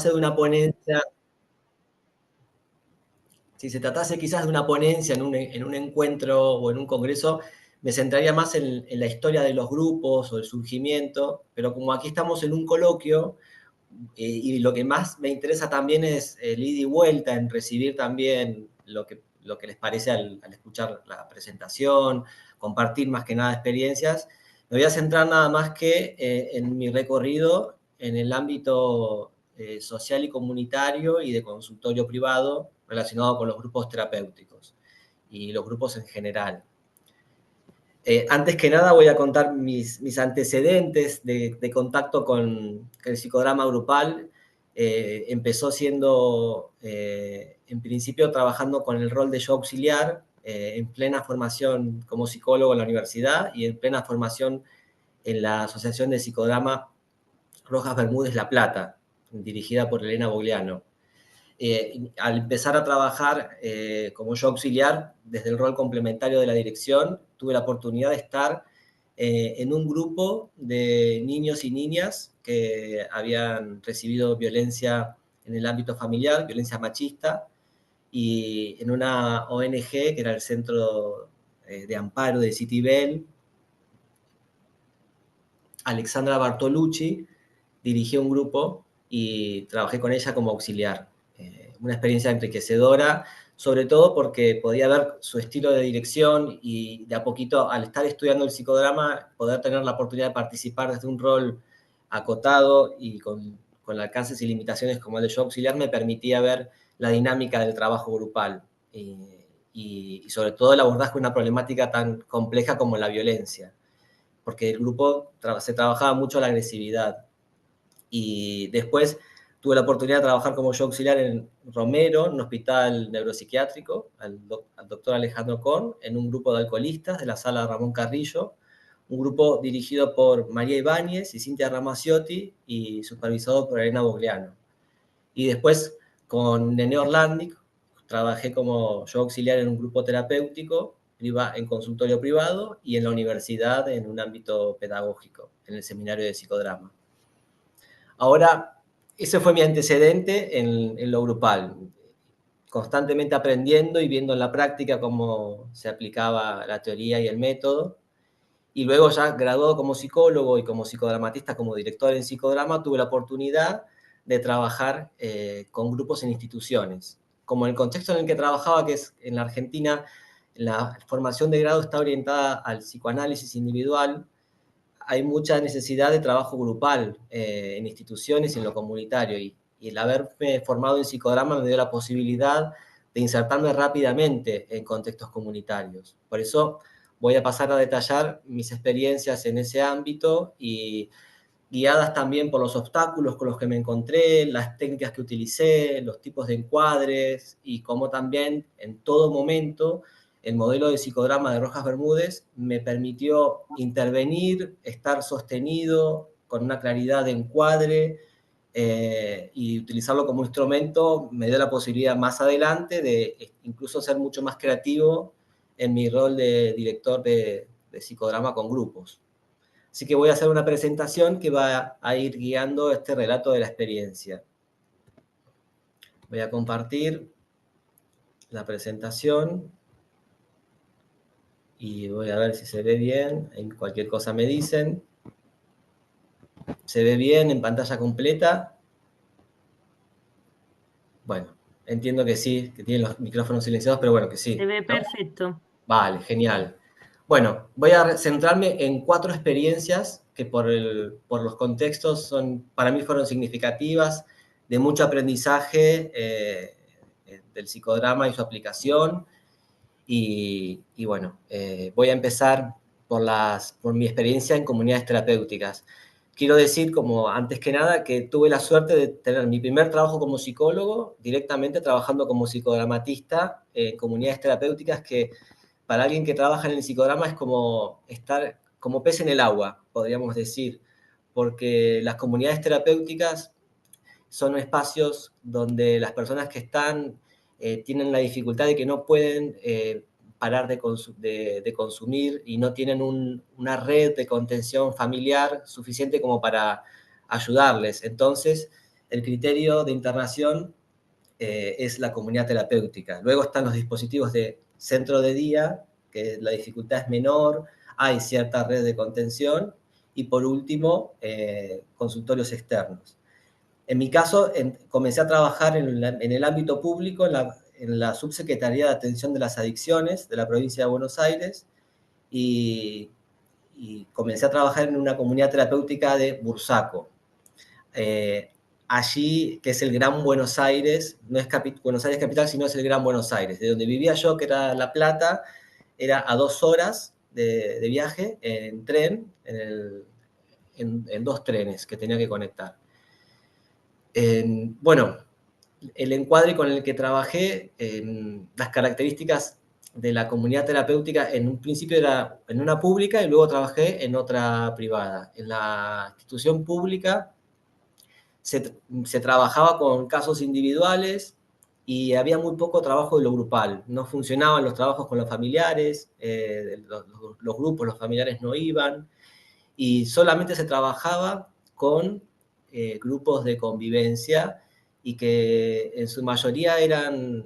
de una ponencia, si se tratase quizás de una ponencia en un encuentro o en un congreso, me centraría más en la historia de los grupos o el surgimiento, pero como aquí estamos en un coloquio, y lo que más me interesa también es el ida y vuelta, en recibir también lo que les parece al escuchar la presentación, compartir más que nada experiencias. Me voy a centrar nada más que en mi recorrido en el ámbito social y comunitario y de consultorio privado relacionado con los grupos terapéuticos y los grupos en general. Antes que nada voy a contar mis antecedentes de contacto con el psicodrama grupal. Empezó siendo, en principio, trabajando con el rol de yo auxiliar, en plena formación como psicólogo en la universidad y en plena formación en la Asociación de Psicodrama Rojas Bermúdez La Plata, dirigida por Elena Bogliano. Al empezar a trabajar como yo auxiliar, desde el rol complementario de la dirección, tuve la oportunidad de estar en un grupo de niños y niñas que habían recibido violencia en el ámbito familiar, violencia machista, y en una ONG que era el Centro de Amparo de Citibel. Alexandra Bartolucci dirigió un grupo y trabajé con ella como auxiliar. Una experiencia enriquecedora, sobre todo porque podía ver su estilo de dirección y de a poquito, al estar estudiando el psicodrama, poder tener la oportunidad de participar desde un rol acotado y con alcances y limitaciones como el de yo auxiliar, me permitía ver la dinámica del trabajo grupal y sobre todo el abordaje de una problemática tan compleja como la violencia, porque el grupo se trabajaba mucho la agresividad. Y después tuve la oportunidad de trabajar como yo auxiliar en Romero, en un hospital neuropsiquiátrico, al doctor Alejandro Korn, en un grupo de alcoholistas de la sala Ramón Carrillo, un grupo dirigido por María Ibáñez y Cintia Ramaciotti y supervisado por Elena Bogliano. Y después con Nené Orlandic trabajé como yo auxiliar en un grupo terapéutico, en consultorio privado y en la universidad en un ámbito pedagógico, en el seminario de psicodrama. Ahora, ese fue mi antecedente en lo grupal, constantemente aprendiendo y viendo en la práctica cómo se aplicaba la teoría y el método. Y luego ya graduado como psicólogo y como psicodramatista, como director en psicodrama, tuve la oportunidad de trabajar con grupos en instituciones. Como en el contexto en el que trabajaba, que es en la Argentina, la formación de grado está orientada al psicoanálisis individual, hay mucha necesidad de trabajo grupal en instituciones y en lo comunitario. Y el haberme formado en psicodrama me dio la posibilidad de insertarme rápidamente en contextos comunitarios. Por eso voy a pasar a detallar mis experiencias en ese ámbito y guiadas también por los obstáculos con los que me encontré, las técnicas que utilicé, los tipos de encuadres y cómo también en todo momento el modelo de psicodrama de Rojas Bermúdez me permitió intervenir, estar sostenido con una claridad de encuadre y utilizarlo como instrumento me dio la posibilidad más adelante de incluso ser mucho más creativo en mi rol de director de psicodrama con grupos. Así que voy a hacer una presentación que va a ir guiando este relato de la experiencia. Voy a compartir la presentación y voy a ver si se ve bien. En cualquier cosa me dicen. ¿Se ve bien en pantalla completa? Bueno, entiendo que sí, que tienen los micrófonos silenciados, pero bueno, que sí. Se ve ¿no? perfecto. Vale, genial. Bueno, voy a centrarme en 4 experiencias que por los contextos para mí fueron significativas, de mucho aprendizaje del psicodrama y su aplicación. Y bueno, voy a empezar por mi experiencia en comunidades terapéuticas. Quiero decir, como antes que nada, que tuve la suerte de tener mi primer trabajo como psicólogo, directamente trabajando como psicodramatista en comunidades terapéuticas que para alguien que trabaja en el psicodrama es como estar como pez en el agua, podríamos decir, porque las comunidades terapéuticas son espacios donde las personas que están tienen la dificultad de que no pueden parar de consumir y no tienen una red de contención familiar suficiente como para ayudarles. Entonces, el criterio de internación es la comunidad terapéutica. Luego están los dispositivos de centro de día, que la dificultad es menor, hay cierta red de contención, y por último, consultorios externos. En mi caso, comencé a trabajar en el ámbito público, en la Subsecretaría de Atención de las Adicciones de la provincia de Buenos Aires, y comencé a trabajar en una comunidad terapéutica de Bursaco. Allí, que es el Gran Buenos Aires, no es Buenos Aires capital, sino es el Gran Buenos Aires. De donde vivía yo, que era La Plata, era a 2 horas de viaje en tren, en 2 trenes que tenía que conectar. Bueno, el encuadre con el que trabajé, las características de la comunidad terapéutica, en un principio era en una pública y luego trabajé en otra privada. En la institución pública se trabajaba con casos individuales y había muy poco trabajo de lo grupal. No funcionaban los trabajos con los familiares, los grupos, los familiares no iban, y solamente se trabajaba con grupos de convivencia y que en su mayoría eran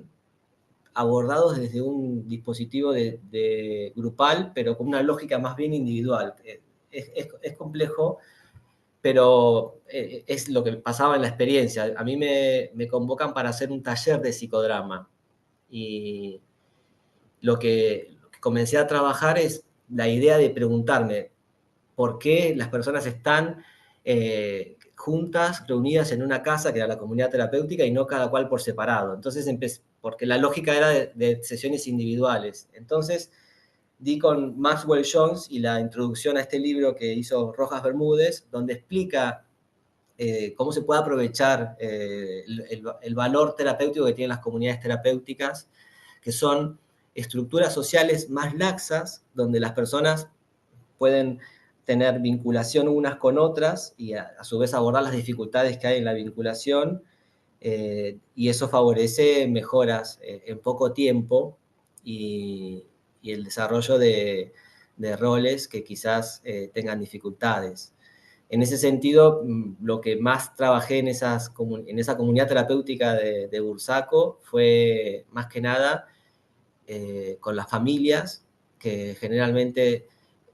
abordados desde un dispositivo de grupal, pero con una lógica más bien individual. Es complejo, pero es lo que pasaba en la experiencia. A mí me convocan para hacer un taller de psicodrama, y lo que comencé a trabajar es la idea de preguntarme por qué las personas están juntas, reunidas en una casa, que era la comunidad terapéutica, y no cada cual por separado. Entonces porque la lógica era de sesiones individuales. Entonces di con Maxwell Jones y la introducción a este libro que hizo Rojas Bermúdez, donde explica cómo se puede aprovechar el valor terapéutico que tienen las comunidades terapéuticas, que son estructuras sociales más laxas, donde las personas pueden tener vinculación unas con otras y a su vez abordar las dificultades que hay en la vinculación, y eso favorece mejoras en poco tiempo y el desarrollo de roles que quizás tengan dificultades. En ese sentido, lo que más trabajé en esa comunidad terapéutica de Bursaco fue más que nada con las familias, que generalmente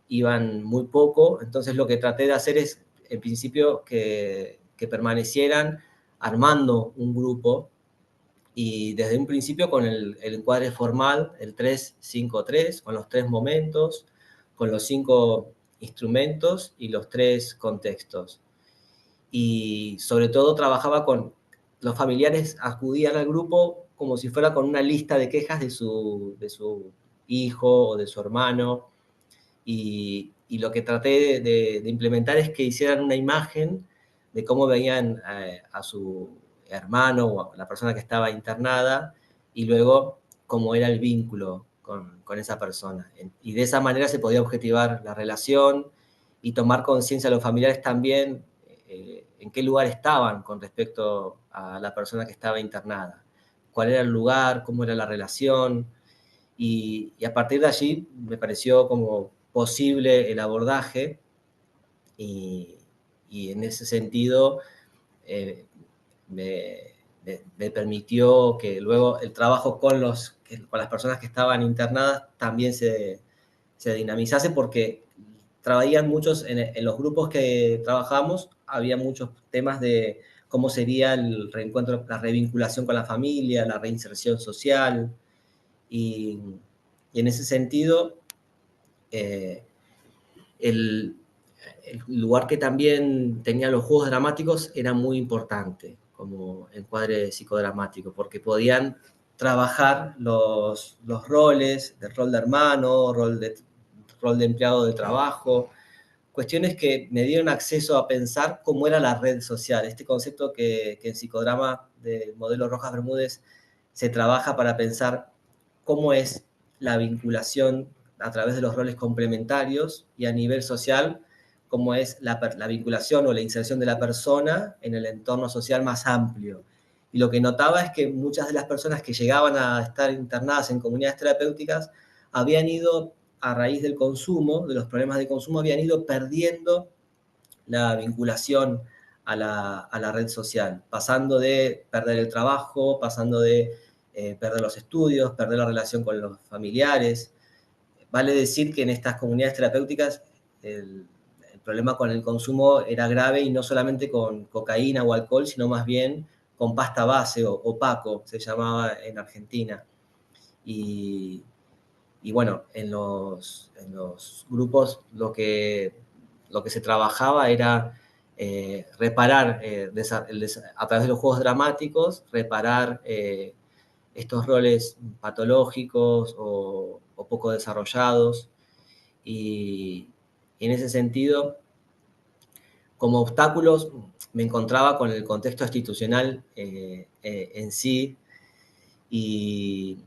iban muy poco. Entonces lo que traté de hacer es, en principio, que permanecieran armando un grupo, y desde un principio con el encuadre formal, el 3-5-3, con los 3 momentos, con los 5 instrumentos y los 3 contextos. Y sobre todo trabajaba con los familiares, acudían al grupo como si fuera con una lista de quejas de su hijo o de su hermano, y lo que traté de implementar es que hicieran una imagen de cómo veían a su hermano o a la persona que estaba internada, y luego cómo era el vínculo con esa persona. Y de esa manera se podía objetivar la relación y tomar conciencia a los familiares también en qué lugar estaban con respecto a la persona que estaba internada, cuál era el lugar, cómo era la relación, y a partir de allí me pareció como posible el abordaje, y, y en ese sentido eh, me, me, permitió que luego el trabajo con las personas que estaban internadas también se dinamizase, porque traían muchos, en los grupos que trabajamos, había muchos temas de cómo sería el reencuentro, la revinculación con la familia, la reinserción social, y, y en ese sentido, eh, el, el lugar que también tenían los juegos dramáticos era muy importante como encuadre psicodramático, porque podían trabajar los roles, el rol de hermano, rol de empleado de trabajo, cuestiones que me dieron acceso a pensar cómo era la red social, este concepto que en psicodrama del modelo Rojas Bermúdez se trabaja para pensar cómo es la vinculación a través de los roles complementarios, y a nivel social, cómo es la vinculación o la inserción de la persona en el entorno social más amplio. Y lo que notaba es que muchas de las personas que llegaban a estar internadas en comunidades terapéuticas habían ido, a raíz del consumo, de los problemas de consumo, habían ido perdiendo la vinculación a la red social, pasando de perder el trabajo, pasando de perder los estudios, perder la relación con los familiares. Vale decir que en estas comunidades terapéuticas el problema con el consumo era grave y no solamente con cocaína o alcohol, sino más bien con pasta base o paco, se llamaba en Argentina. Y, y bueno, en los grupos lo que se trabajaba era reparar, a través de los juegos dramáticos, reparar estos roles patológicos o poco desarrollados. Y en ese sentido, como obstáculos, me encontraba con el contexto institucional en sí y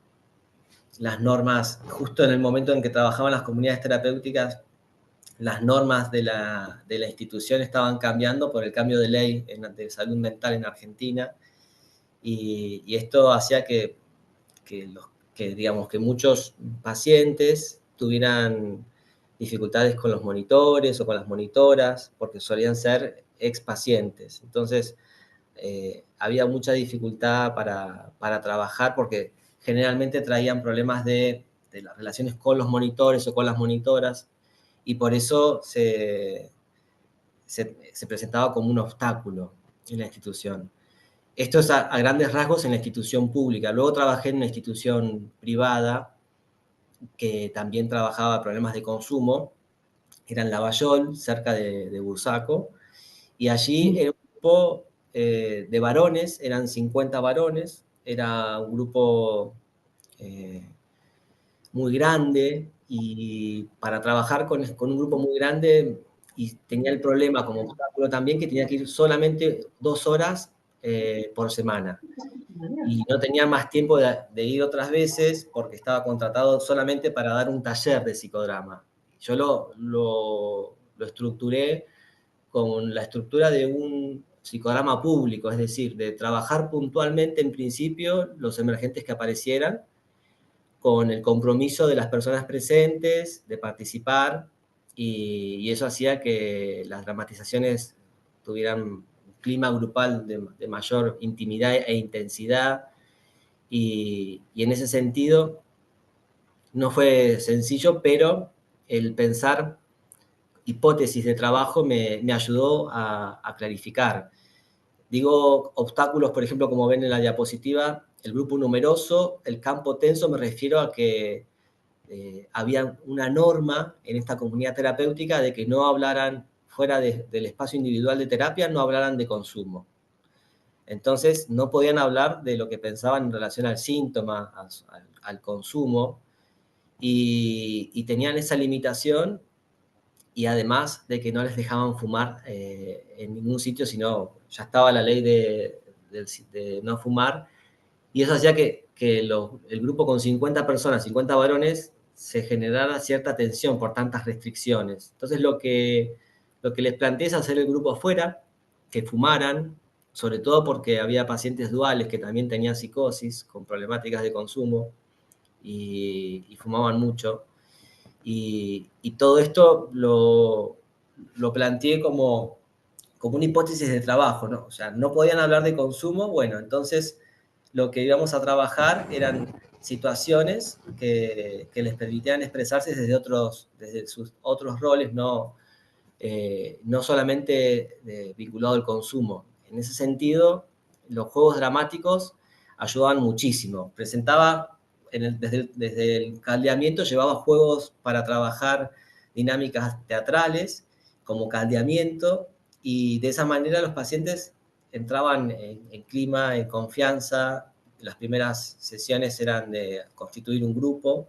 las normas, justo en el momento en que trabajaba en las comunidades terapéuticas, las normas de la institución estaban cambiando por el cambio de ley de salud mental en Argentina y esto hacía digamos, que muchos pacientes tuvieran dificultades con los monitores o con las monitoras, porque solían ser ex pacientes. Entonces, había mucha dificultad para trabajar porque generalmente traían problemas de las relaciones con los monitores o con las monitoras, y por eso se presentaba como un obstáculo en la institución. Esto es a grandes rasgos en la institución pública. Luego trabajé en una institución privada que también trabajaba problemas de consumo, era en Lavallol, cerca de Bursaco, y allí era un grupo de varones, eran 50 varones, era un grupo eh, muy grande, y para trabajar con un grupo muy grande, y tenía el problema como obstáculo también que tenía que ir solamente 2 horas por semana. Y no tenía más tiempo de ir otras veces porque estaba contratado solamente para dar un taller de psicodrama. Yo lo estructuré con la estructura de un psicodrama público, es decir, de trabajar puntualmente en principio los emergentes que aparecieran, con el compromiso de las personas presentes, de participar, y eso hacía que las dramatizaciones tuvieran un clima grupal de mayor intimidad e intensidad, y en ese sentido no fue sencillo, pero el pensar hipótesis de trabajo me ayudó a clarificar. Digo obstáculos, por ejemplo, como ven en la diapositiva, el grupo numeroso, el campo tenso, me refiero a que había una norma en esta comunidad terapéutica de que no hablaran fuera del espacio individual de terapia, no hablaran de consumo. Entonces, no podían hablar de lo que pensaban en relación al síntoma, al consumo, y tenían esa limitación, y además de que no les dejaban fumar en ningún sitio, sino ya estaba la ley de no fumar, y eso hacía que el grupo con 50 personas, 50 varones, se generara cierta tensión por tantas restricciones. Entonces lo que les planteé es hacer el grupo afuera, que fumaran, sobre todo porque había pacientes duales que también tenían psicosis con problemáticas de consumo y fumaban mucho. Y todo esto lo planteé como una hipótesis de trabajo, ¿no? O sea, no podían hablar de consumo, bueno, entonces lo que íbamos a trabajar eran situaciones que les permitieran expresarse desde sus otros roles, no solamente vinculado al consumo. En ese sentido, los juegos dramáticos ayudaban muchísimo. Presentaba, desde el caldeamiento, llevaba juegos para trabajar dinámicas teatrales, como caldeamiento, y de esa manera los pacientes entraban en clima, en confianza. Las primeras sesiones eran de constituir un grupo,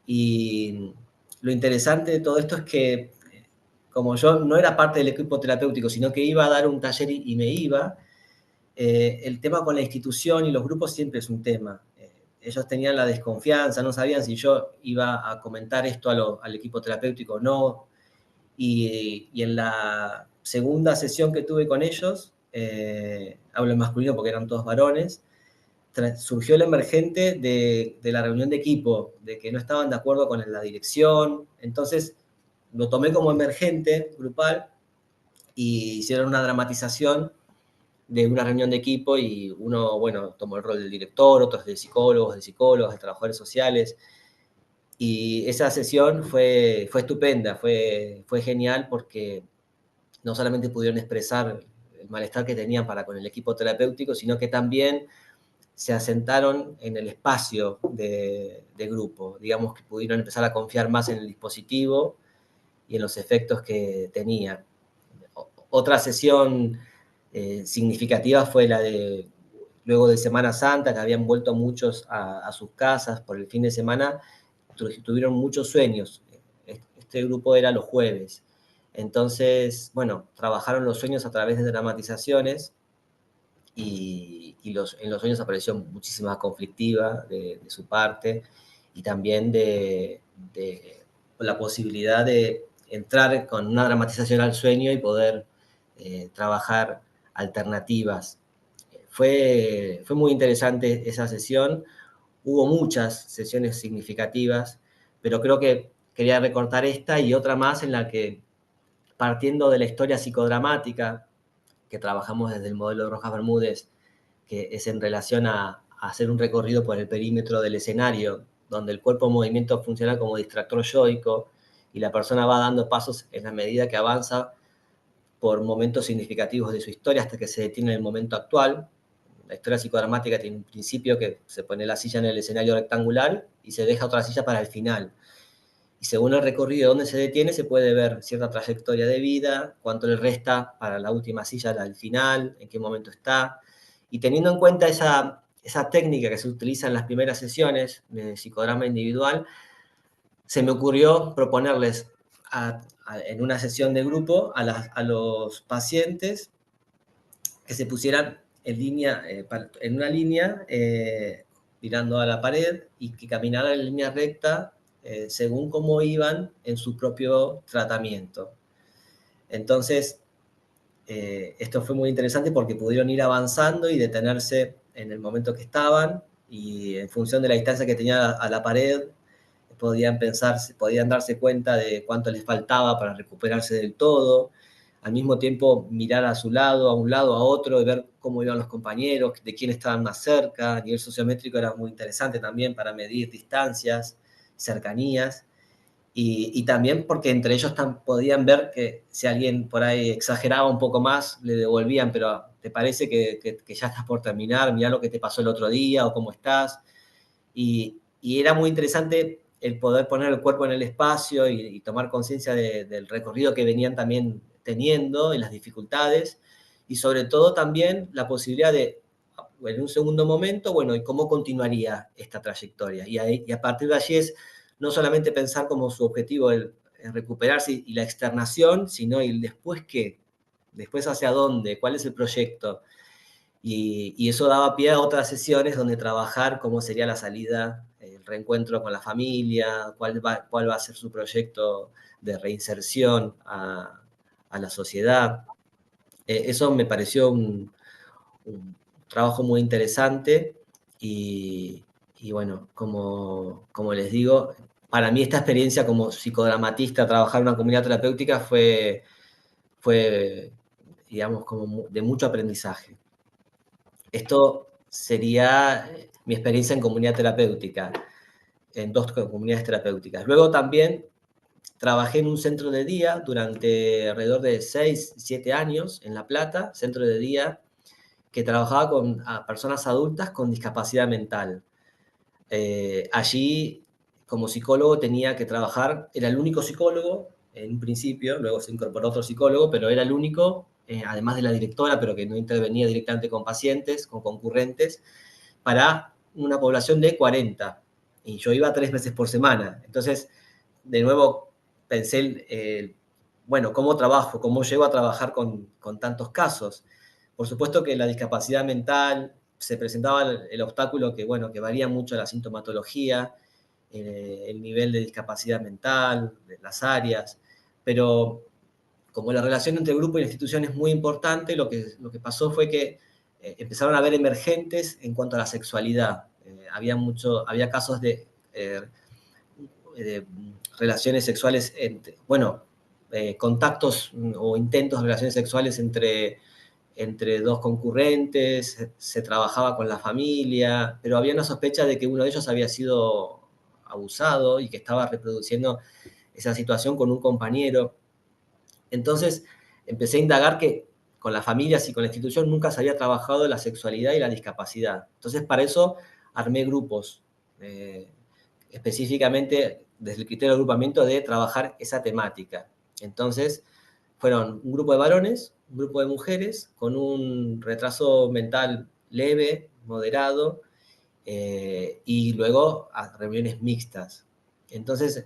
y lo interesante de todo esto es que, como yo no era parte del equipo terapéutico, sino que iba a dar un taller y me iba, el tema con la institución y los grupos siempre es un tema. Ellos tenían la desconfianza, no sabían si yo iba a comentar esto al equipo terapéutico o no, y en la segunda sesión que tuve con ellos, hablo en masculino porque eran todos varones, surgió el emergente de la reunión de equipo, de que no estaban de acuerdo con la dirección. Entonces lo tomé como emergente grupal, y hicieron una dramatización de una reunión de equipo y uno, bueno, tomó el rol del director, otros de psicólogos, de trabajadores sociales. Y esa sesión fue estupenda, fue genial porque no solamente pudieron expresar el malestar que tenían para con el equipo terapéutico, sino que también se asentaron en el espacio de grupo. Digamos que pudieron empezar a confiar más en el dispositivo y en los efectos que tenía. Otra sesión significativa fue la de luego de Semana Santa, que habían vuelto muchos a sus casas por el fin de semana, tuvieron muchos sueños. Este grupo era los jueves. Entonces, bueno, trabajaron los sueños a través de dramatizaciones en los sueños apareció muchísima conflictiva de su parte y también de la posibilidad de entrar con una dramatización al sueño y poder trabajar alternativas. Fue muy interesante esa sesión. Hubo muchas sesiones significativas, pero creo que quería recortar esta y otra más en la que, partiendo de la historia psicodramática que trabajamos desde el modelo de Rojas Bermúdez, que es en relación a hacer un recorrido por el perímetro del escenario, donde el cuerpo en movimiento funciona como distractor yoico y la persona va dando pasos en la medida que avanza por momentos significativos de su historia hasta que se detiene en el momento actual. La historia psicodramática tiene un principio que se pone la silla en el escenario rectangular y se deja otra silla para el final. Y según el recorrido donde se detiene, se puede ver cierta trayectoria de vida, cuánto le resta para la última silla al final, en qué momento está. Y teniendo en cuenta esa técnica que se utiliza en las primeras sesiones de psicodrama individual, se me ocurrió proponerles en una sesión de grupo a los pacientes que se pusieran en una línea mirando a la pared y que caminaran en línea recta según cómo iban en su propio tratamiento. Entonces, esto fue muy interesante porque pudieron ir avanzando y detenerse en el momento que estaban y en función de la distancia que tenía a la pared, podían darse cuenta de cuánto les faltaba para recuperarse del todo, al mismo tiempo mirar a su lado, a un lado, a otro, y ver cómo iban los compañeros, de quién estaban más cerca. A nivel sociométrico era muy interesante también para medir distancias, cercanías, y también porque entre ellos podían ver que si alguien por ahí exageraba un poco más, le devolvían, pero ¿te parece que ya estás por terminar? Mirá lo que te pasó el otro día o cómo estás. Y era muy interesante el poder poner el cuerpo en el espacio y tomar conciencia del recorrido que venían también teniendo y las dificultades, y sobre todo también la posibilidad de, en un segundo momento, bueno, ¿y cómo continuaría esta trayectoria? Y a partir de allí es no solamente pensar como su objetivo el recuperarse y la externación, sino el después qué, después hacia dónde, cuál es el proyecto. Y eso daba pie a otras sesiones donde trabajar cómo sería la salida, el reencuentro con la familia, cuál va a ser su proyecto de reinserción a la sociedad. Eso me pareció un trabajo muy interesante y bueno, como les digo, para mí esta experiencia como psicodramatista, trabajar en una comunidad terapéutica fue digamos, como de mucho aprendizaje. Esto sería mi experiencia en comunidad terapéutica, en 2 comunidades terapéuticas. Luego también trabajé en un centro de día durante alrededor de 6, 7 años en La Plata, centro de día que trabajaba con personas adultas con discapacidad mental. Allí, como psicólogo, tenía que trabajar, era el único psicólogo en un principio, luego se incorporó otro psicólogo, pero era el único, además de la directora, pero que no intervenía directamente con pacientes, con concurrentes, para una población de 40. Y yo iba 3 veces por semana. Entonces, de nuevo, pensé, bueno, ¿cómo trabajo? ¿Cómo llego a trabajar con tantos casos? Por supuesto que la discapacidad mental se presentaba el obstáculo que, bueno, que varía mucho la sintomatología, el nivel de discapacidad mental, de las áreas, pero como la relación entre grupo y la institución es muy importante, lo que pasó fue que empezaron a haber emergentes en cuanto a la sexualidad. Había casos de relaciones sexuales, bueno, contactos o intentos de relaciones sexuales entre dos concurrentes, se trabajaba con la familia, pero había una sospecha de que uno de ellos había sido abusado y que estaba reproduciendo esa situación con un compañero. Entonces empecé a indagar que con las familias y con la institución nunca se había trabajado la sexualidad y la discapacidad. Entonces para eso armé grupos, específicamente desde el criterio de agrupamiento de trabajar esa temática. Entonces fueron un grupo de varones, un grupo de mujeres con un retraso mental leve, moderado, y luego a reuniones mixtas. Entonces,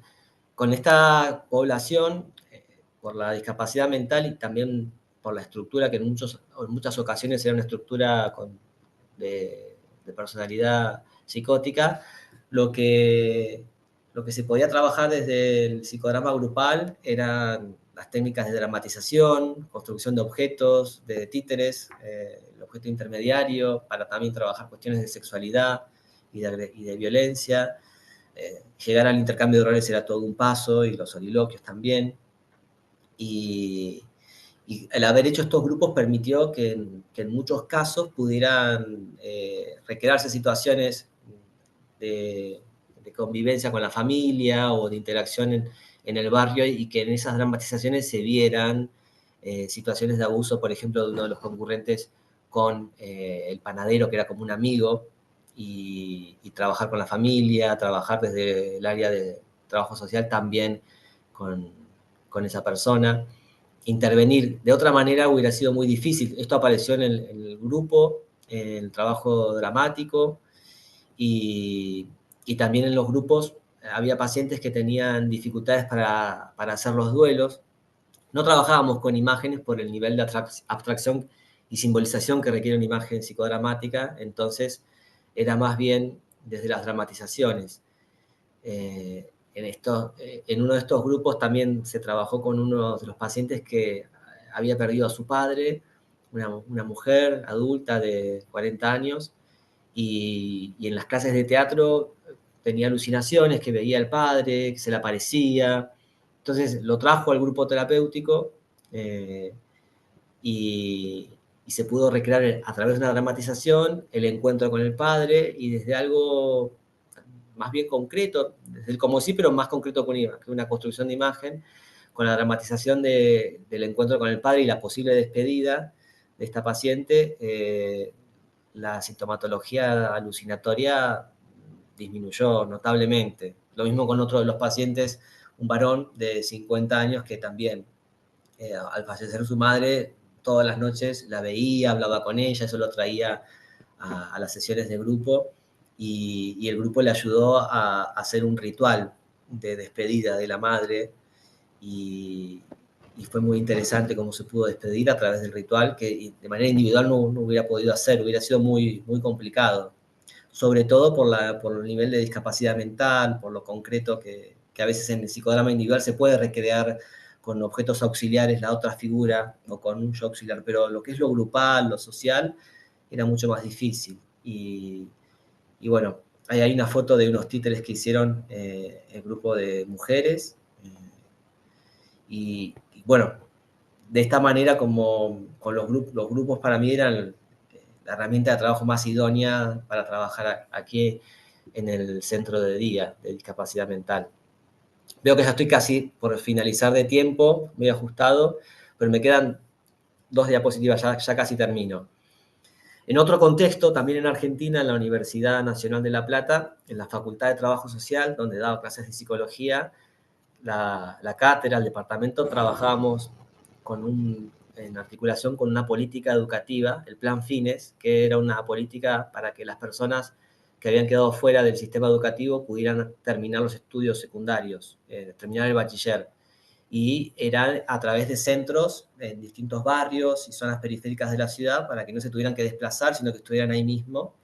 con esta población, por la discapacidad mental y también por la estructura, que en muchas ocasiones era una estructura de personalidad psicótica, lo que, lo que se podía trabajar desde el psicodrama grupal eran las técnicas de dramatización, construcción de objetos, de títeres, el objeto intermediario, para también trabajar cuestiones de sexualidad y de violencia. Llegar al intercambio de roles era todo un paso, y los soliloquios también. Y, y el haber hecho estos grupos permitió que en muchos casos pudieran recrearse situaciones de convivencia con la familia o de interacción en el barrio, y que en esas dramatizaciones se vieran situaciones de abuso, por ejemplo, de uno de los concurrentes con el panadero, que era como un amigo, y trabajar con la familia, trabajar desde el área de trabajo social también con, con esa persona. Intervenir de otra manera hubiera sido muy difícil. Esto apareció en el grupo, en el trabajo dramático, y también en los grupos había pacientes que tenían dificultades para hacer los duelos. No trabajábamos con imágenes por el nivel de abstracción y simbolización que requiere una imagen psicodramática, entonces era más bien desde las dramatizaciones. En uno de estos grupos también se trabajó con uno de los pacientes que había perdido a su padre, una mujer adulta de 40 años, y en las clases de teatro tenía alucinaciones, que veía al padre, que se le aparecía. Entonces lo trajo al grupo terapéutico, eh, y, y se pudo recrear a través de una dramatización el encuentro con el padre, y desde algo más bien concreto, desde el como sí, pero más concreto que una construcción de imagen, con la dramatización del encuentro con el padre y la posible despedida de esta paciente, la sintomatología alucinatoria disminuyó notablemente. Lo mismo con otro de los pacientes, un varón de 50 años que también, al fallecer su madre, todas las noches la veía, hablaba con ella, eso lo traía a las sesiones de grupo, y el grupo le ayudó a hacer un ritual de despedida de la madre, y, y fue muy interesante cómo se pudo despedir a través del ritual, que de manera individual no hubiera podido hacer, hubiera sido muy, muy complicado, sobre todo por el nivel de discapacidad mental, por lo concreto que a veces en el psicodrama individual se puede recrear con objetos auxiliares la otra figura, o con un yo auxiliar, pero lo que es lo grupal, lo social, era mucho más difícil. Y bueno, hay una foto de unos títeres que hicieron el grupo de mujeres, y bueno, de esta manera, como con los grupos para mí eran la herramienta de trabajo más idónea para trabajar aquí en el centro de día de discapacidad mental. Veo que ya estoy casi por finalizar de tiempo, muy ajustado, pero me quedan 2 diapositivas, ya casi termino. En otro contexto, también en Argentina, en la Universidad Nacional de La Plata, en la Facultad de Trabajo Social, donde daba clases de psicología, la cátedra, el departamento, trabajábamos en articulación con una política educativa, el Plan Fines, que era una política para que las personas que habían quedado fuera del sistema educativo pudieran terminar los estudios secundarios, terminar el bachiller. Y era a través de centros en distintos barrios y zonas periféricas de la ciudad, para que no se tuvieran que desplazar, sino que estuvieran ahí mismo.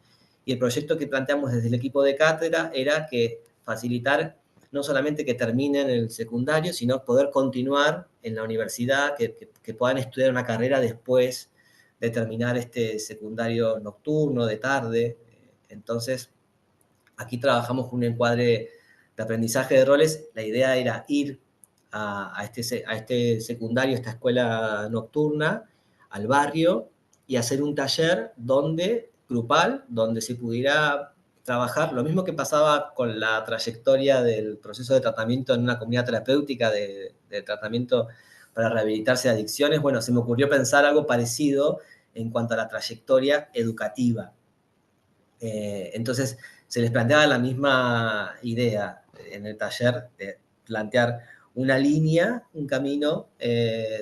Y el proyecto que planteamos desde el equipo de cátedra era que facilitar no solamente que terminen el secundario, sino poder continuar en la universidad, que puedan estudiar una carrera después de terminar este secundario nocturno, de tarde. Entonces, aquí trabajamos con un encuadre de aprendizaje de roles. La idea era ir a este secundario, esta escuela nocturna, al barrio, y hacer un taller grupal, donde se pudiera trabajar, lo mismo que pasaba con la trayectoria del proceso de tratamiento en una comunidad terapéutica de tratamiento para rehabilitarse de adicciones. Bueno, se me ocurrió pensar algo parecido en cuanto a la trayectoria educativa. Entonces, se les planteaba la misma idea en el taller de plantear una línea, un camino,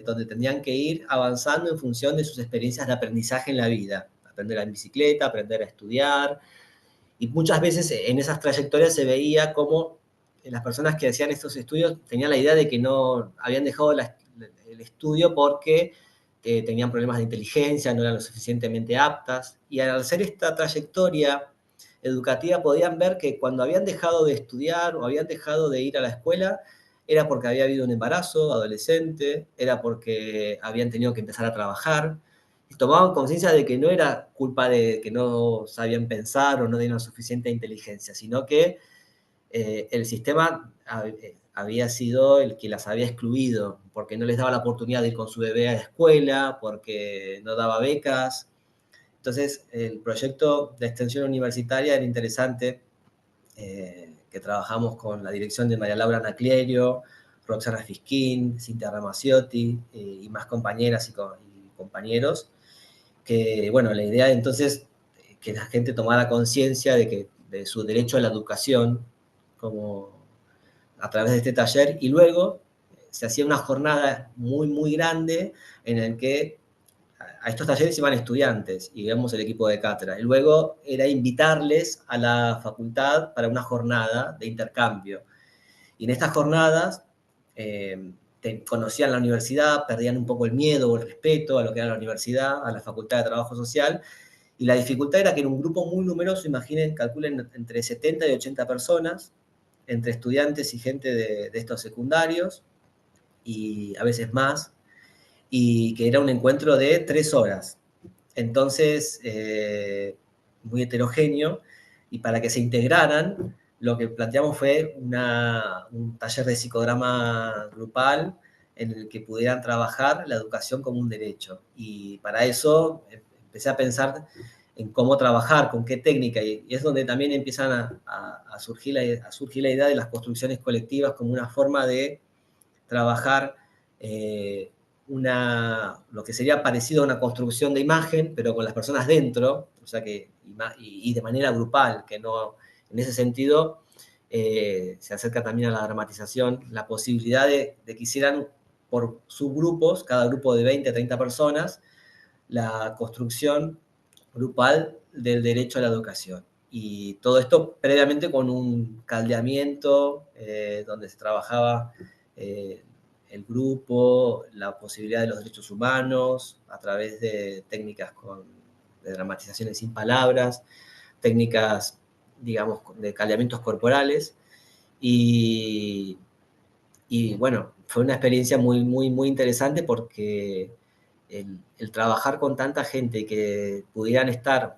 donde tendrían que ir avanzando en función de sus experiencias de aprendizaje en la vida. Aprender en bicicleta, aprender a estudiar. Y muchas veces en esas trayectorias se veía cómo las personas que hacían estos estudios tenían la idea de que no habían dejado el estudio porque tenían problemas de inteligencia, no eran lo suficientemente aptas. Y al hacer esta trayectoria educativa podían ver que cuando habían dejado de estudiar o habían dejado de ir a la escuela, era porque había habido un embarazo adolescente, era porque habían tenido que empezar a trabajar, y tomaban conciencia de que no era culpa de que no sabían pensar o no tenían suficiente inteligencia, sino que el sistema había sido el que las había excluido, porque no les daba la oportunidad de ir con su bebé a la escuela, porque no daba becas. Entonces, el proyecto de extensión universitaria era interesante, que trabajamos con la dirección de María Laura Naclerio, Roxana Fisquín, Cintia Ramaciotti y más compañeras y compañeros, que, bueno, la idea entonces que la gente tomara conciencia de su derecho a la educación como a través de este taller, y luego se hacía una jornada muy, muy grande en el que a estos talleres iban estudiantes y digamos el equipo de cátedra. Y luego era invitarles a la facultad para una jornada de intercambio. Y en estas jornadas conocían la universidad, perdían un poco el miedo o el respeto a lo que era la universidad, a la Facultad de Trabajo Social. Y la dificultad era que era un grupo muy numeroso, imaginen, calculen entre 70 y 80 personas, entre estudiantes y gente de estos secundarios, y a veces más, y que era un encuentro de 3 horas. Entonces, muy heterogéneo, y para que se integraran, lo que planteamos fue un taller de psicodrama grupal en el que pudieran trabajar la educación como un derecho. Y para eso empecé a pensar en cómo trabajar, con qué técnica, y es donde también empiezan a surgir la idea de las construcciones colectivas como una forma de trabajar lo que sería parecido a una construcción de imagen, pero con las personas dentro, o sea que, y de manera grupal, que no, en ese sentido, se acerca también a la dramatización, la posibilidad de que hicieran por subgrupos, cada grupo de 20 a 30 personas, la construcción grupal del derecho a la educación. Y todo esto previamente con un caldeamiento donde se trabajaba el grupo, la posibilidad de los derechos humanos, a través de técnicas de dramatizaciones sin palabras, técnicas, digamos, de caldeamientos corporales. Y, y bueno, fue una experiencia muy, muy, muy interesante porque el trabajar con tanta gente que pudieran estar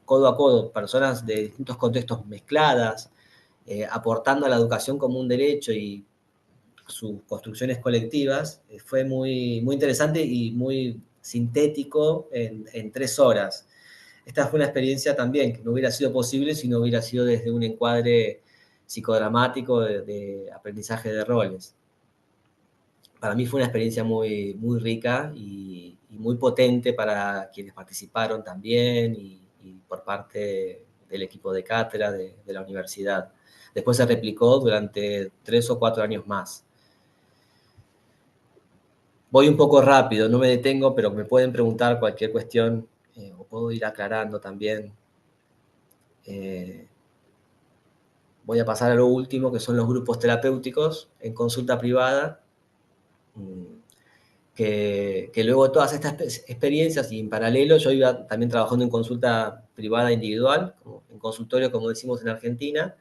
codo a codo, personas de distintos contextos mezcladas, aportando a la educación como un derecho y sus construcciones colectivas, fue muy, muy interesante y muy sintético en 3 horas. Esta fue una experiencia también que no hubiera sido posible si no hubiera sido desde un encuadre psicodramático de aprendizaje de roles. Para mí fue una experiencia muy, muy rica y muy potente para quienes participaron también y por parte del equipo de cátedra de la universidad. Después se replicó durante 3 o 4 años más. Voy un poco rápido, no me detengo, pero me pueden preguntar cualquier cuestión o puedo ir aclarando también. Voy a pasar a lo último, que son los grupos terapéuticos en consulta privada, que luego de todas estas experiencias y en paralelo yo iba también trabajando en consulta privada individual, en consultorio, como decimos en Argentina,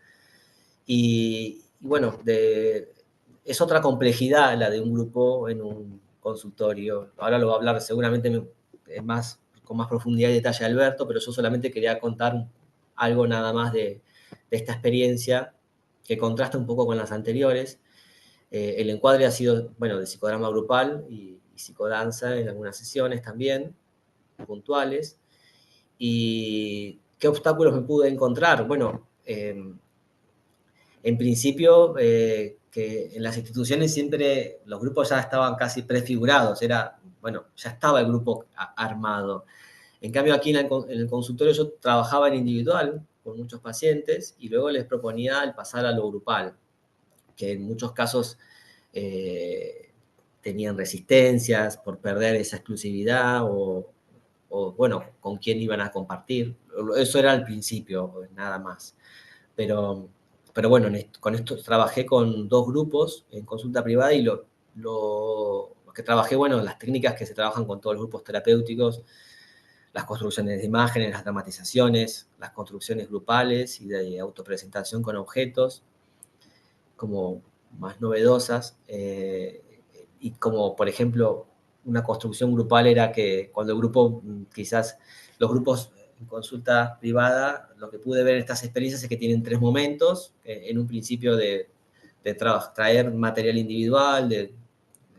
y bueno, es otra complejidad la de un grupo en un consultorio. Ahora lo va a hablar seguramente con más profundidad y detalle Alberto, pero yo solamente quería contar algo nada más de esta experiencia que contrasta un poco con las anteriores. El encuadre ha sido, bueno, de psicodrama grupal y psicodanza en algunas sesiones también, puntuales. ¿Y qué obstáculos me pude encontrar? Bueno, en principio, que en las instituciones siempre los grupos ya estaban casi prefigurados, bueno, ya estaba el grupo armado. En cambio, aquí en el consultorio yo trabajaba en individual con muchos pacientes y luego les proponía el pasar a lo grupal, que en muchos casos eh, tenían resistencias por perder esa exclusividad bueno, con quién iban a compartir. Eso era al principio, nada más. Pero, pero bueno, con esto trabajé con 2 grupos en consulta privada y lo que trabajé, bueno, las técnicas que se trabajan con todos los grupos terapéuticos, las construcciones de imágenes, las dramatizaciones, las construcciones grupales y de autopresentación con objetos, como más novedosas. Y como, por ejemplo, una construcción grupal era que cuando el grupo, quizás los grupos en consulta privada, lo que pude ver en estas experiencias es que tienen 3 momentos, en un principio de traer material individual, de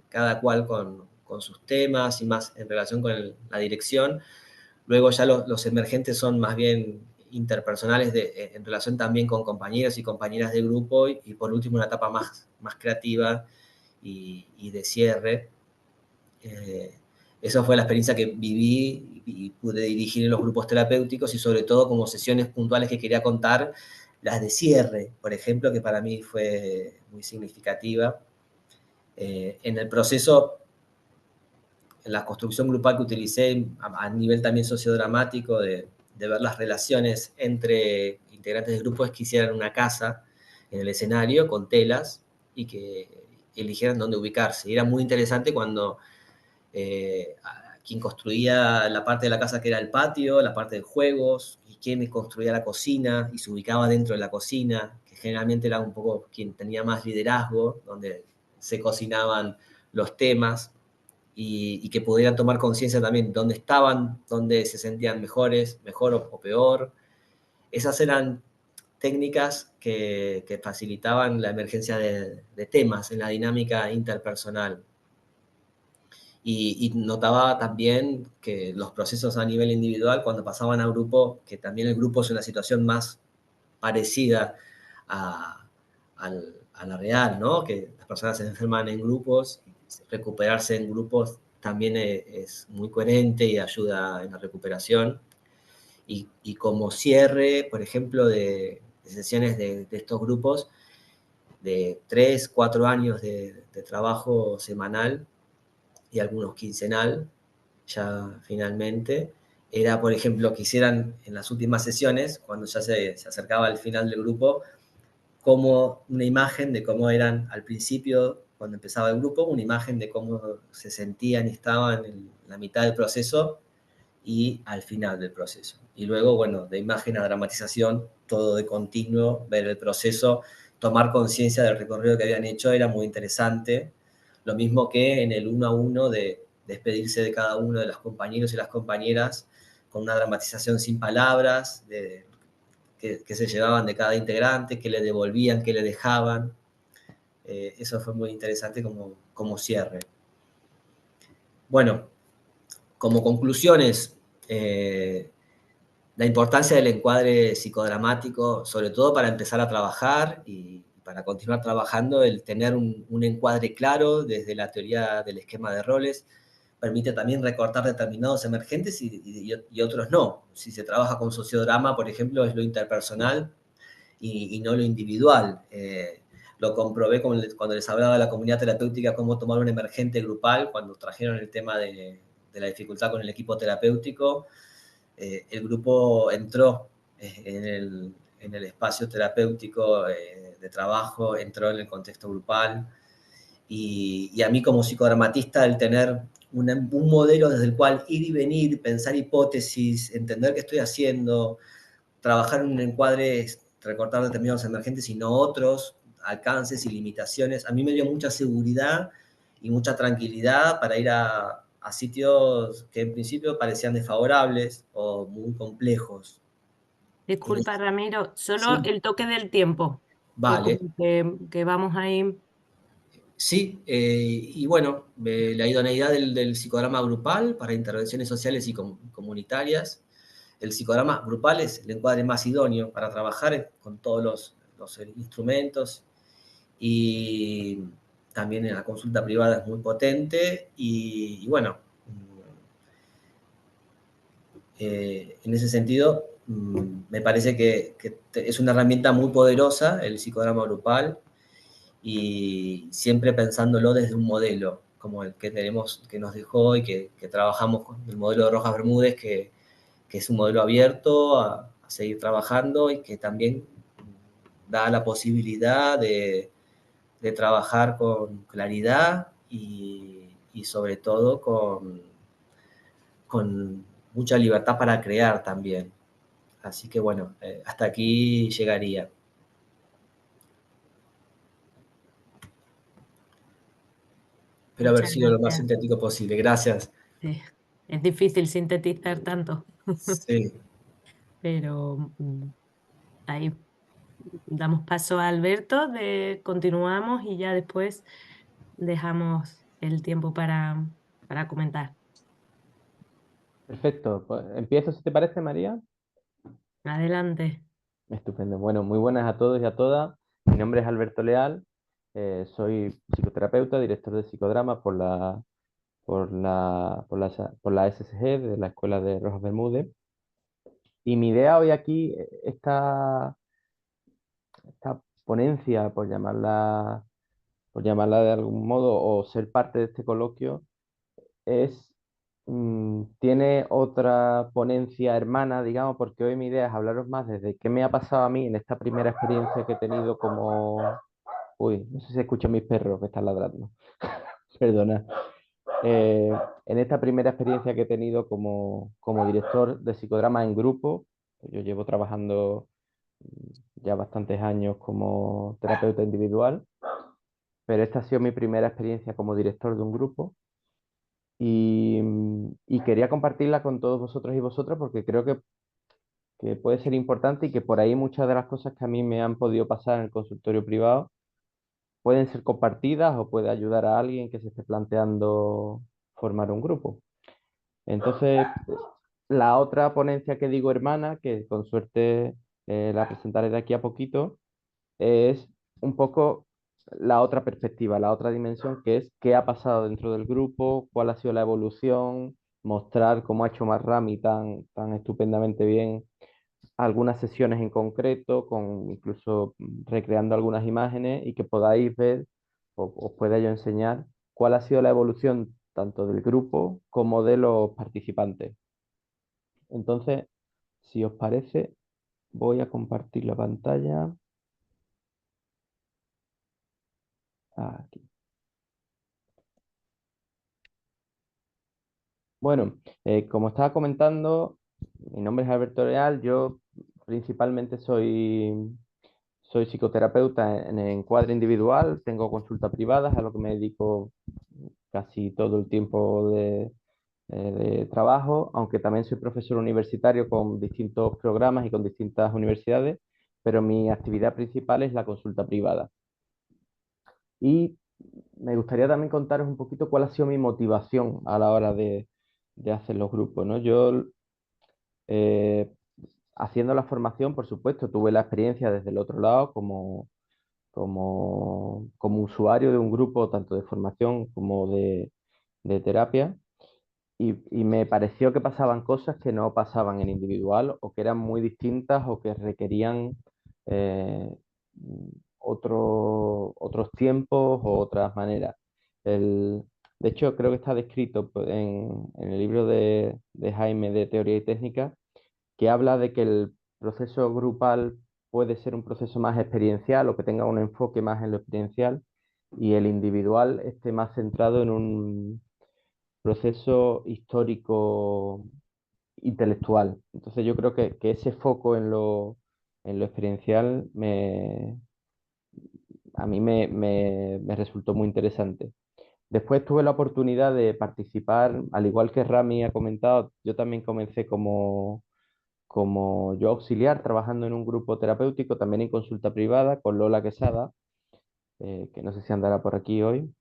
cada cual con sus temas y más en relación con la dirección. Luego ya los emergentes son más bien interpersonales en relación también con compañeros y compañeras de grupo y por último una etapa más creativa y de cierre. Eh, Esa fue la experiencia que viví y pude dirigir en los grupos terapéuticos y sobre todo como sesiones puntuales que quería contar, las de cierre, por ejemplo, que para mí fue muy significativa. En el proceso, en la construcción grupal que utilicé a nivel también sociodramático, de ver las relaciones entre integrantes del grupo, es que hicieran una casa en el escenario con telas y que eligieran dónde ubicarse. Y era muy interesante cuando quien construía la parte de la casa que era el patio, la parte de juegos, y quien construía la cocina y se ubicaba dentro de la cocina, que generalmente era un poco quien tenía más liderazgo, donde se cocinaban los temas y que pudieran tomar conciencia también dónde estaban, dónde se sentían mejor o peor. Esas eran técnicas que facilitaban la emergencia de temas en la dinámica interpersonal. Y notaba también que los procesos a nivel individual, cuando pasaban a grupo, que también el grupo es una situación más parecida a, a la real, ¿no? Que las personas se enferman en grupos, recuperarse en grupos también es muy coherente y ayuda en la recuperación. Y como cierre, por ejemplo, de sesiones de estos grupos, de 3, 4 años de trabajo semanal y algunos quincenal, ya finalmente, era, por ejemplo, que hicieran en las últimas sesiones, cuando ya se acercaba al final del grupo, como una imagen de cómo eran al principio, cuando empezaba el grupo, una imagen de cómo se sentían y estaban en la mitad del proceso y al final del proceso. Y luego, bueno, de imagen a dramatización, todo de continuo, ver el proceso, tomar conciencia del recorrido que habían hecho era muy interesante. Lo mismo que en el 1 a 1 de despedirse de cada uno de los compañeros y las compañeras con una dramatización sin palabras, que se llevaban de cada integrante, que le devolvían, que le dejaban. Eso fue muy interesante como cierre. Bueno, como conclusiones, la importancia del encuadre psicodramático, sobre todo para empezar a trabajar y para continuar trabajando, el tener un encuadre claro desde la teoría del esquema de roles, permite también recortar determinados emergentes y otros no. Si se trabaja con sociodrama, por ejemplo, es lo interpersonal y no lo individual. Lo comprobé cuando les hablaba de la comunidad terapéutica, cómo tomar un emergente grupal, cuando trajeron el tema de la dificultad con el equipo terapéutico. El grupo entró en el espacio terapéutico de trabajo, entró en el contexto grupal. Y a mí como psicodramatista, el tener un modelo desde el cual ir y venir, pensar hipótesis, entender qué estoy haciendo, trabajar en un encuadre, recortar determinados emergentes y no otros, alcances y limitaciones, a mí me dio mucha seguridad y mucha tranquilidad para ir a sitios que en principio parecían desfavorables o muy complejos. Disculpa, Ramiro, solo Sí, el toque del tiempo, que como vale. que vamos ahí. Sí, y bueno, la idoneidad del psicodrama grupal para intervenciones sociales y comunitarias. El psicodrama grupal es el encuadre más idóneo para trabajar con todos los instrumentos, y también en la consulta privada es muy potente y bueno, en ese sentido me parece que es una herramienta muy poderosa el psicodrama grupal, y siempre pensándolo desde un modelo como el que tenemos, que nos dejó y que trabajamos con el modelo de Rojas Bermúdez, que es un modelo abierto a seguir trabajando y que también da la posibilidad de trabajar con claridad y sobre todo con mucha libertad para crear también. Así que bueno, hasta aquí llegaría. Espero haber Muchas sido lo más gracias. sintético posible. Gracias. Sí, es difícil sintetizar tanto, Sí. pero ahí damos paso a Alberto, continuamos y ya después dejamos el tiempo para comentar. Perfecto. Pues, empiezo si te parece, María. Adelante. Estupendo. Bueno, muy buenas a todos y a todas. Mi nombre es Alberto Leal. Soy psicoterapeuta, director de psicodrama por la SSG de la Escuela de Rojas Bermúdez. Y mi idea hoy aquí, esta ponencia, por llamarla de algún modo, o ser parte de este coloquio, tiene otra ponencia hermana, digamos, porque hoy mi idea es hablaros más desde qué me ha pasado a mí en esta primera experiencia que he tenido como... Uy, no sé si se escuchan mis perros que están ladrando. Perdona. En esta primera experiencia que he tenido como director de psicodrama en grupo, yo llevo trabajando ya bastantes años como terapeuta individual, pero esta ha sido mi primera experiencia como director de un grupo y quería compartirla con todos vosotros y vosotras porque creo que puede ser importante y que por ahí muchas de las cosas que a mí me han podido pasar en el consultorio privado pueden ser compartidas o puede ayudar a alguien que se esté planteando formar un grupo. Entonces, la otra ponencia que digo hermana, que con suerte la presentaré de aquí a poquito, es un poco la otra perspectiva, la otra dimensión, que es qué ha pasado dentro del grupo, cuál ha sido la evolución, mostrar cómo ha hecho Marrami tan estupendamente bien algunas sesiones en concreto, con incluso recreando algunas imágenes y que podáis ver o os pueda yo enseñar cuál ha sido la evolución tanto del grupo como de los participantes. Entonces, si os parece, voy a compartir la pantalla. Aquí. Bueno, como estaba comentando, mi nombre es Alberto Leal, yo principalmente soy psicoterapeuta en encuadre individual, tengo consultas privadas, a lo que me dedico casi todo el tiempo de trabajo, aunque también soy profesor universitario con distintos programas y con distintas universidades, pero mi actividad principal es la consulta privada. Y me gustaría también contaros un poquito cuál ha sido mi motivación a la hora de hacer los grupos, ¿no? Yo, eh, haciendo la formación, por supuesto, tuve la experiencia desde el otro lado como usuario de un grupo tanto de formación como de terapia y me pareció que pasaban cosas que no pasaban en individual o que eran muy distintas o que requerían eh, otros tiempos o otras maneras. El- de hecho, creo que está descrito en el libro de Jaime de Teoría y Técnica, que habla de que el proceso grupal puede ser un proceso más experiencial o que tenga un enfoque más en lo experiencial y el individual esté más centrado en un proceso histórico intelectual. Entonces yo creo que ese foco en lo experiencial a mí me resultó muy interesante. Después tuve la oportunidad de participar, al igual que Rami ha comentado, yo también comencé como yo auxiliar trabajando en un grupo terapéutico, también en consulta privada con Lola Quesada. que no sé si andará por aquí hoy.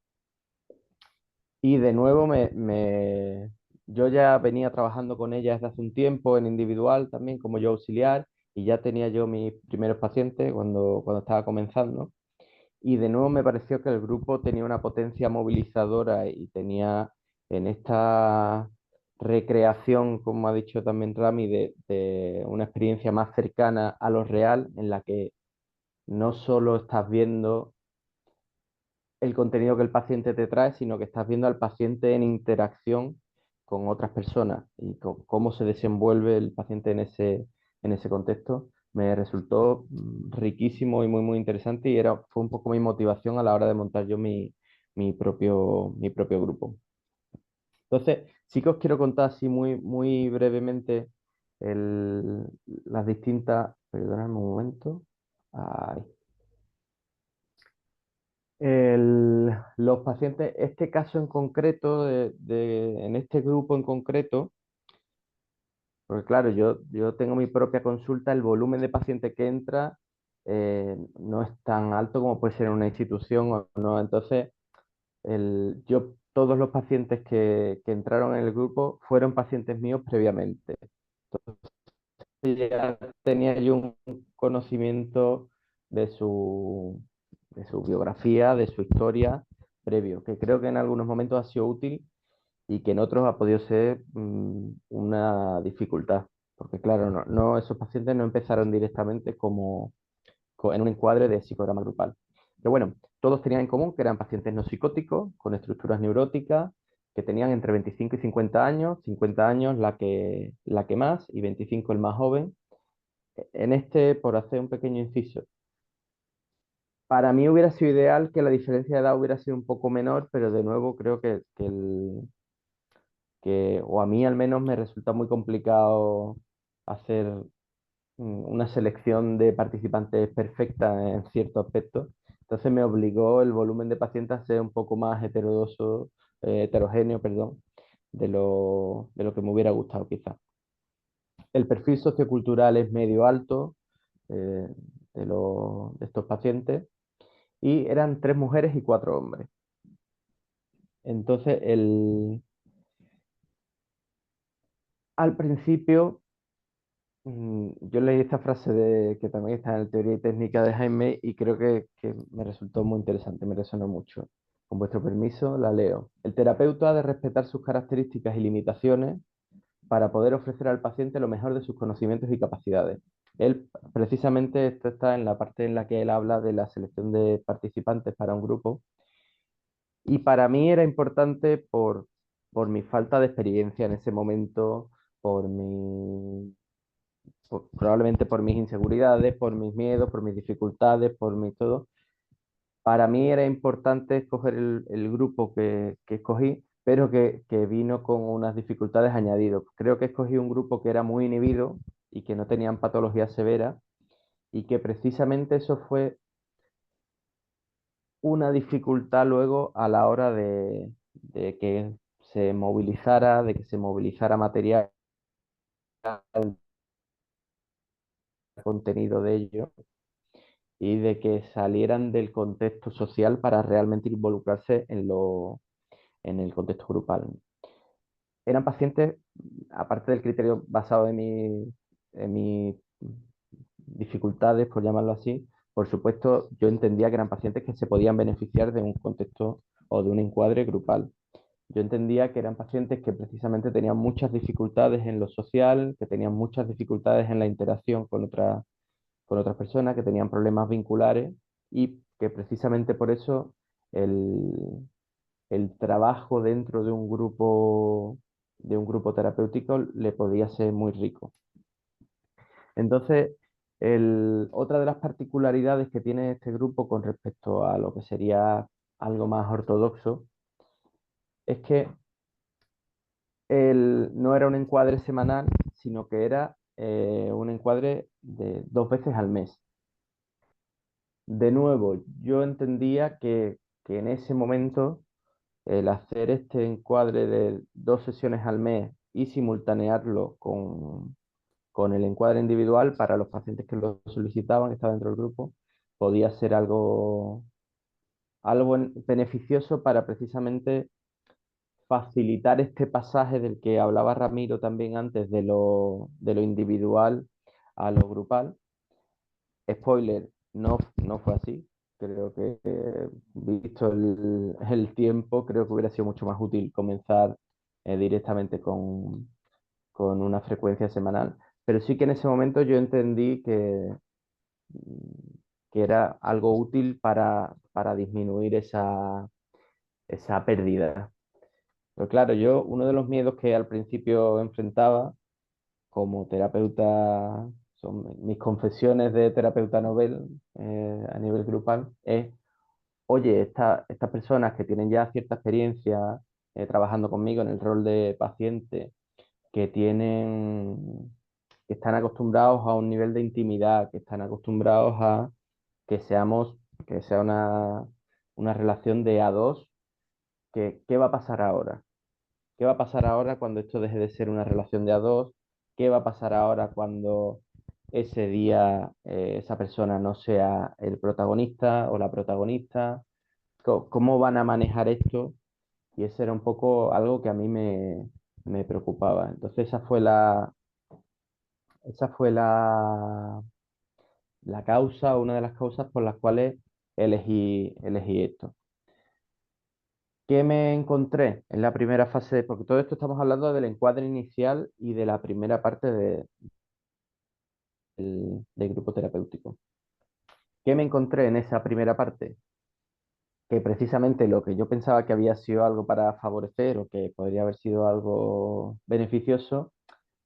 Y de nuevo yo ya venía trabajando con ella desde hace un tiempo en individual también como yo auxiliar y ya tenía yo mis primeros pacientes cuando estaba comenzando. Y de nuevo me pareció que el grupo tenía una potencia movilizadora y tenía en esta recreación, como ha dicho también Rami, de una experiencia más cercana a lo real, en la que no solo estás viendo el contenido que el paciente te trae, sino que estás viendo al paciente en interacción con otras personas y cómo se desenvuelve el paciente en ese contexto. Me resultó riquísimo y muy, muy interesante y fue un poco mi motivación a la hora de montar yo mi propio grupo. Entonces, sí que os quiero contar así muy, muy brevemente las distintas... Perdonadme un momento. Ay. Los pacientes, este caso en concreto, en este grupo en concreto, porque claro, yo tengo mi propia consulta, el volumen de pacientes que entra no es tan alto como puede ser en una institución o no. Entonces, todos los pacientes que entraron en el grupo fueron pacientes míos previamente. Ya tenía yo un conocimiento de de su biografía, de su historia previo, que creo que en algunos momentos ha sido útil y que en otros ha podido ser una dificultad, porque claro, esos pacientes no empezaron directamente en un encuadre de psicograma grupal. Pero bueno, todos tenían en común que eran pacientes no psicóticos, con estructuras neuróticas, que tenían entre 25 y 50 años, 50 años la que más y 25 el más joven. En este, por hacer un pequeño inciso, para mí hubiera sido ideal que la diferencia de edad hubiera sido un poco menor, pero de nuevo creo o a mí al menos me resulta muy complicado hacer una selección de participantes perfecta en ciertos aspectos. Entonces me obligó el volumen de pacientes a ser un poco más heterogéneo, perdón, de lo que me hubiera gustado quizás. El perfil sociocultural es medio alto eh, de estos pacientes y eran 3 mujeres y 4 hombres. Entonces, al principio, yo leí esta frase que también está en la teoría y técnica de Jaime y creo que me resultó muy interesante, me resonó mucho. Con vuestro permiso, la leo. El terapeuta ha de respetar sus características y limitaciones para poder ofrecer al paciente lo mejor de sus conocimientos y capacidades. Él, precisamente, esto está en la parte en la que él habla de la selección de participantes para un grupo. Y para mí era importante por mi falta de experiencia en ese momento, por probablemente por mis inseguridades, por mis miedos, por mis dificultades, por mi todo. Para mí era importante escoger el grupo que escogí, pero que vino con unas dificultades añadidas. Creo que escogí un grupo que era muy inhibido y que no tenían patologías severas y que precisamente eso fue una dificultad luego a la hora de que de que se movilizara material, contenido de ello y de que salieran del contexto social para realmente involucrarse en el contexto grupal. Eran pacientes, aparte del criterio basado en mis dificultades, por llamarlo así, por supuesto, yo entendía que eran pacientes que se podían beneficiar de un contexto o de un encuadre grupal. Yo entendía que eran pacientes que precisamente tenían muchas dificultades en lo social, que tenían muchas dificultades en la interacción con otras personas, que tenían problemas vinculares y que precisamente por eso el, el trabajo dentro de un grupo terapéutico le podía ser muy rico. Entonces, otra de las particularidades que tiene este grupo con respecto a lo que sería algo más ortodoxo es que no era un encuadre semanal, sino que era un encuadre de 2 veces al mes. De nuevo, yo entendía que en ese momento el hacer este encuadre de 2 sesiones al mes y simultanearlo con el encuadre individual para los pacientes que lo solicitaban, que estaban dentro del grupo, podía ser algo algo beneficioso para precisamente facilitar este pasaje del que hablaba Ramiro también antes, de lo individual a lo grupal. Spoiler, no fue así. Creo que, visto el tiempo, creo que hubiera sido mucho más útil comenzar directamente con una frecuencia semanal. Pero sí que en ese momento yo entendí que era algo útil para disminuir esa pérdida. Pero claro, yo uno de los miedos que al principio enfrentaba como terapeuta, son mis confesiones de terapeuta novel a nivel grupal, es, oye, estas personas que tienen ya cierta experiencia trabajando conmigo en el rol de paciente, que que están acostumbrados a un nivel de intimidad, que están acostumbrados a que que sea una relación de a dos, ¿qué va a pasar ahora? ¿Qué va a pasar ahora cuando esto deje de ser una relación de a dos? ¿Qué va a pasar ahora cuando ese día esa persona no sea el protagonista o la protagonista? ¿Cómo van a manejar esto? Y eso era un poco algo que a mí me preocupaba. Entonces esa fue la causa, una de las causas por las cuales elegí esto. ¿Qué me encontré en la primera fase? Porque todo esto estamos hablando del encuadre inicial y de la primera parte del grupo terapéutico. ¿Qué me encontré en esa primera parte? Que precisamente lo que yo pensaba que había sido algo para favorecer o que podría haber sido algo beneficioso,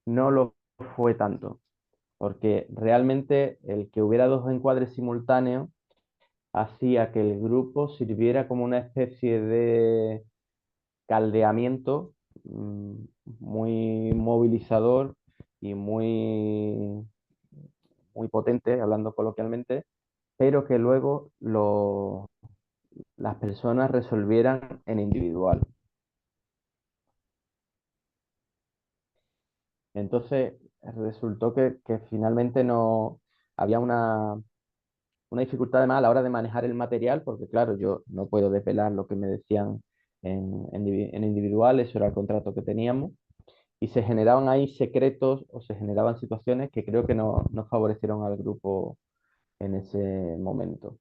no lo fue tanto, porque realmente el que hubiera dos encuadres simultáneos hacía que el grupo sirviera como una especie de caldeamiento mm, muy movilizador y muy potente, hablando coloquialmente, pero que luego las personas resolvieran en individual. Entonces resultó que finalmente no había una dificultad además a la hora de manejar el material, porque claro, yo no puedo desvelar lo que me decían en individual, eso era el contrato que teníamos, y se generaban ahí secretos o se generaban situaciones que creo que no favorecieron al grupo en ese momento.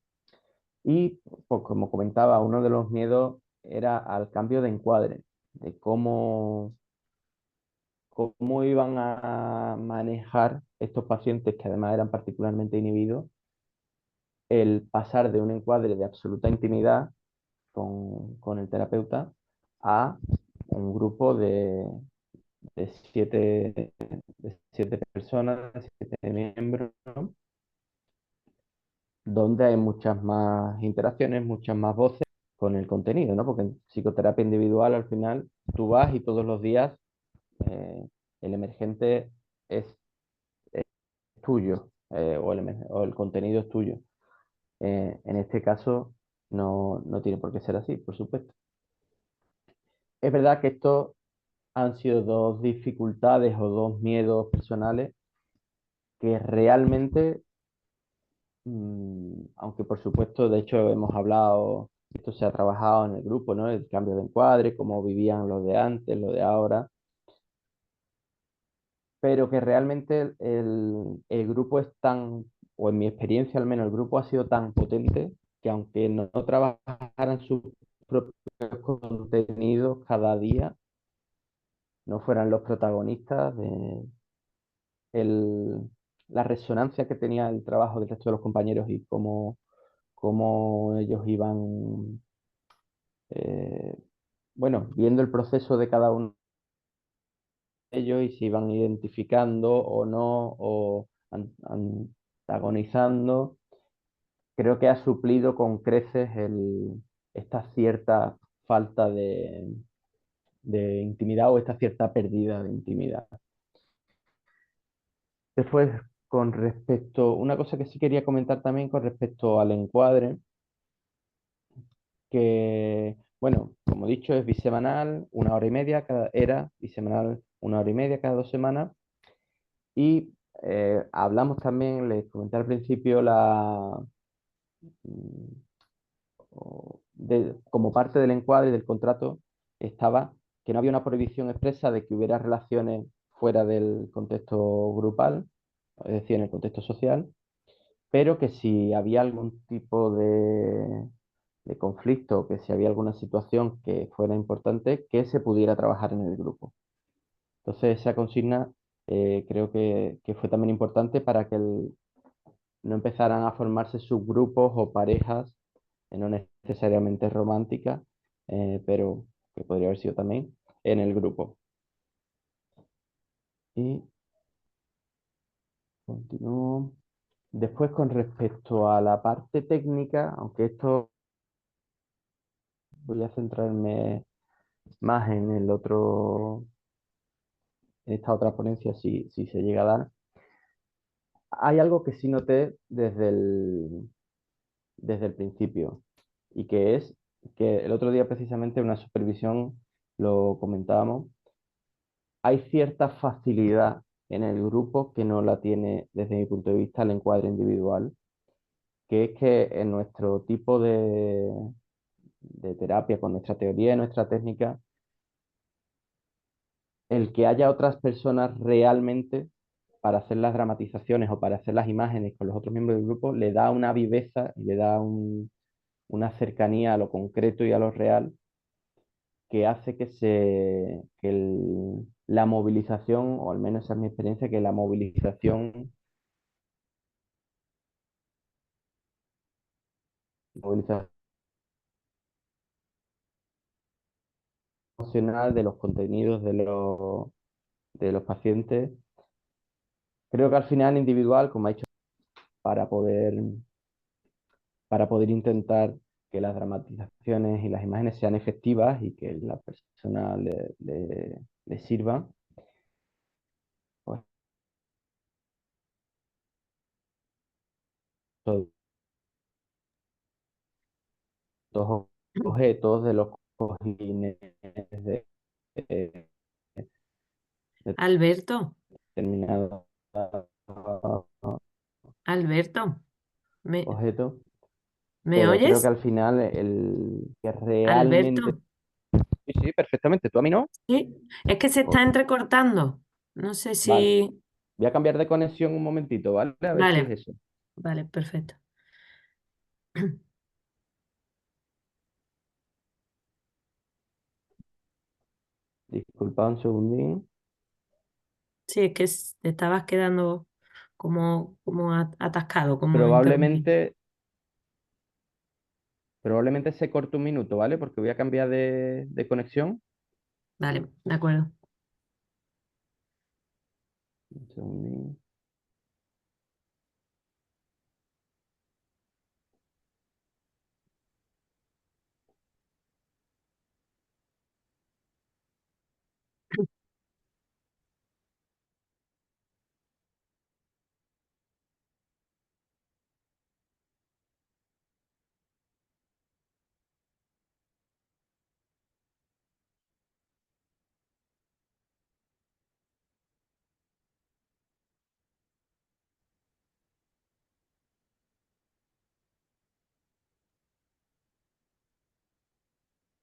Y pues, como comentaba, uno de los miedos era al cambio de encuadre, de cómo iban a manejar estos pacientes que además eran particularmente inhibidos, el pasar de un encuadre de absoluta intimidad con el terapeuta a un grupo de siete personas, siete miembros, donde hay muchas más interacciones, muchas más voces con el contenido, ¿no? Porque en psicoterapia individual al final tú vas y todos los días el emergente es tuyo o el contenido es tuyo. En este caso no tiene por qué ser así, por supuesto. Es verdad que estos han sido dos dificultades o dos miedos personales que realmente, aunque por supuesto, de hecho hemos hablado, esto se ha trabajado en el grupo, ¿no? El cambio de encuadre, cómo vivían los de antes, lo de ahora, pero que realmente el grupo es tan, o en mi experiencia al menos, el grupo ha sido tan potente que aunque no trabajaran sus propios contenidos cada día, no fueran los protagonistas de el- la resonancia que tenía el trabajo del resto de los compañeros y cómo ellos iban, eh, bueno, viendo el proceso de cada uno de ellos y se iban identificando o no, o antagonizando, creo que ha suplido con creces esta cierta falta de intimidad o esta cierta pérdida de intimidad. Después, una cosa que sí quería comentar también con respecto al encuadre, que, bueno, como he dicho, es bisemanal, 1 hora y media, era bisemanal, 1 hora y media cada 2 semanas. Y hablamos también, les comenté al principio, como parte del encuadre del contrato estaba que no había una prohibición expresa de que hubiera relaciones fuera del contexto grupal, es decir, en el contexto social, pero que si había algún tipo de conflicto, que si había alguna situación que fuera importante, que se pudiera trabajar en el grupo. Entonces, esa consigna creo que fue también importante para que no empezaran a formarse subgrupos o parejas, no necesariamente románticas, pero que podría haber sido también en el grupo. Y continúo. Después, con respecto a la parte técnica, aunque esto voy a centrarme más en el otro, en esta otra ponencia, si se llega a dar. Hay algo que sí noté desde el principio, y que es que el otro día precisamente en una supervisión lo comentábamos, hay cierta facilidad en el grupo que no la tiene desde mi punto de vista el encuadre individual, que es que en nuestro tipo de terapia, con nuestra teoría y nuestra técnica, el que haya otras personas realmente para hacer las dramatizaciones o para hacer las imágenes con los otros miembros del grupo le da una viveza y le da una cercanía a lo concreto y a lo real que hace que la movilización, o al menos esa es mi experiencia, que la movilización emocional de los contenidos de los pacientes, creo que al final individual, como ha dicho, para poder, para poder intentar que las dramatizaciones y las imágenes sean efectivas y que la persona le sirva, pues todos los objetos de los cojines de Alberto, determinados Alberto, ¿me, objetos, me pero creo que oyes? al final el que Alberto, realmente... Sí, sí, perfectamente. ¿Tú a mí no? sí, es que se está Ok, entrecortando. No sé vale. si... Voy a cambiar de conexión un momentito, ¿vale? A ver si es Vale, eso. vale, perfecto. Disculpa un segundín. Sí, es que te estabas quedando como atascado, como interrumpido. Probablemente, probablemente se corte un minuto, ¿vale? Porque voy a cambiar de conexión. Vale, de acuerdo. Un segundín.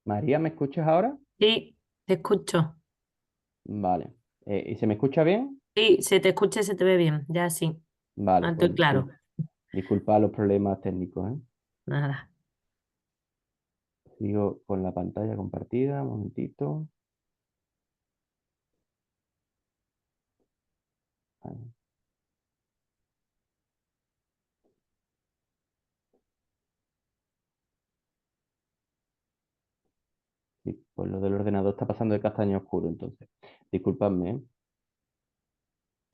María, ¿me escuchas ahora? Sí, te escucho. Vale. ¿Y se me escucha bien? Sí, se te escucha y se te ve bien. Ya sí, Vale, alto pues y claro. disculpa los problemas técnicos, ¿eh? Nada. Sigo con la pantalla compartida, un momentito. Vale. Sí, pues lo del ordenador está pasando de castaño a oscuro, entonces. Disculpadme, ¿eh?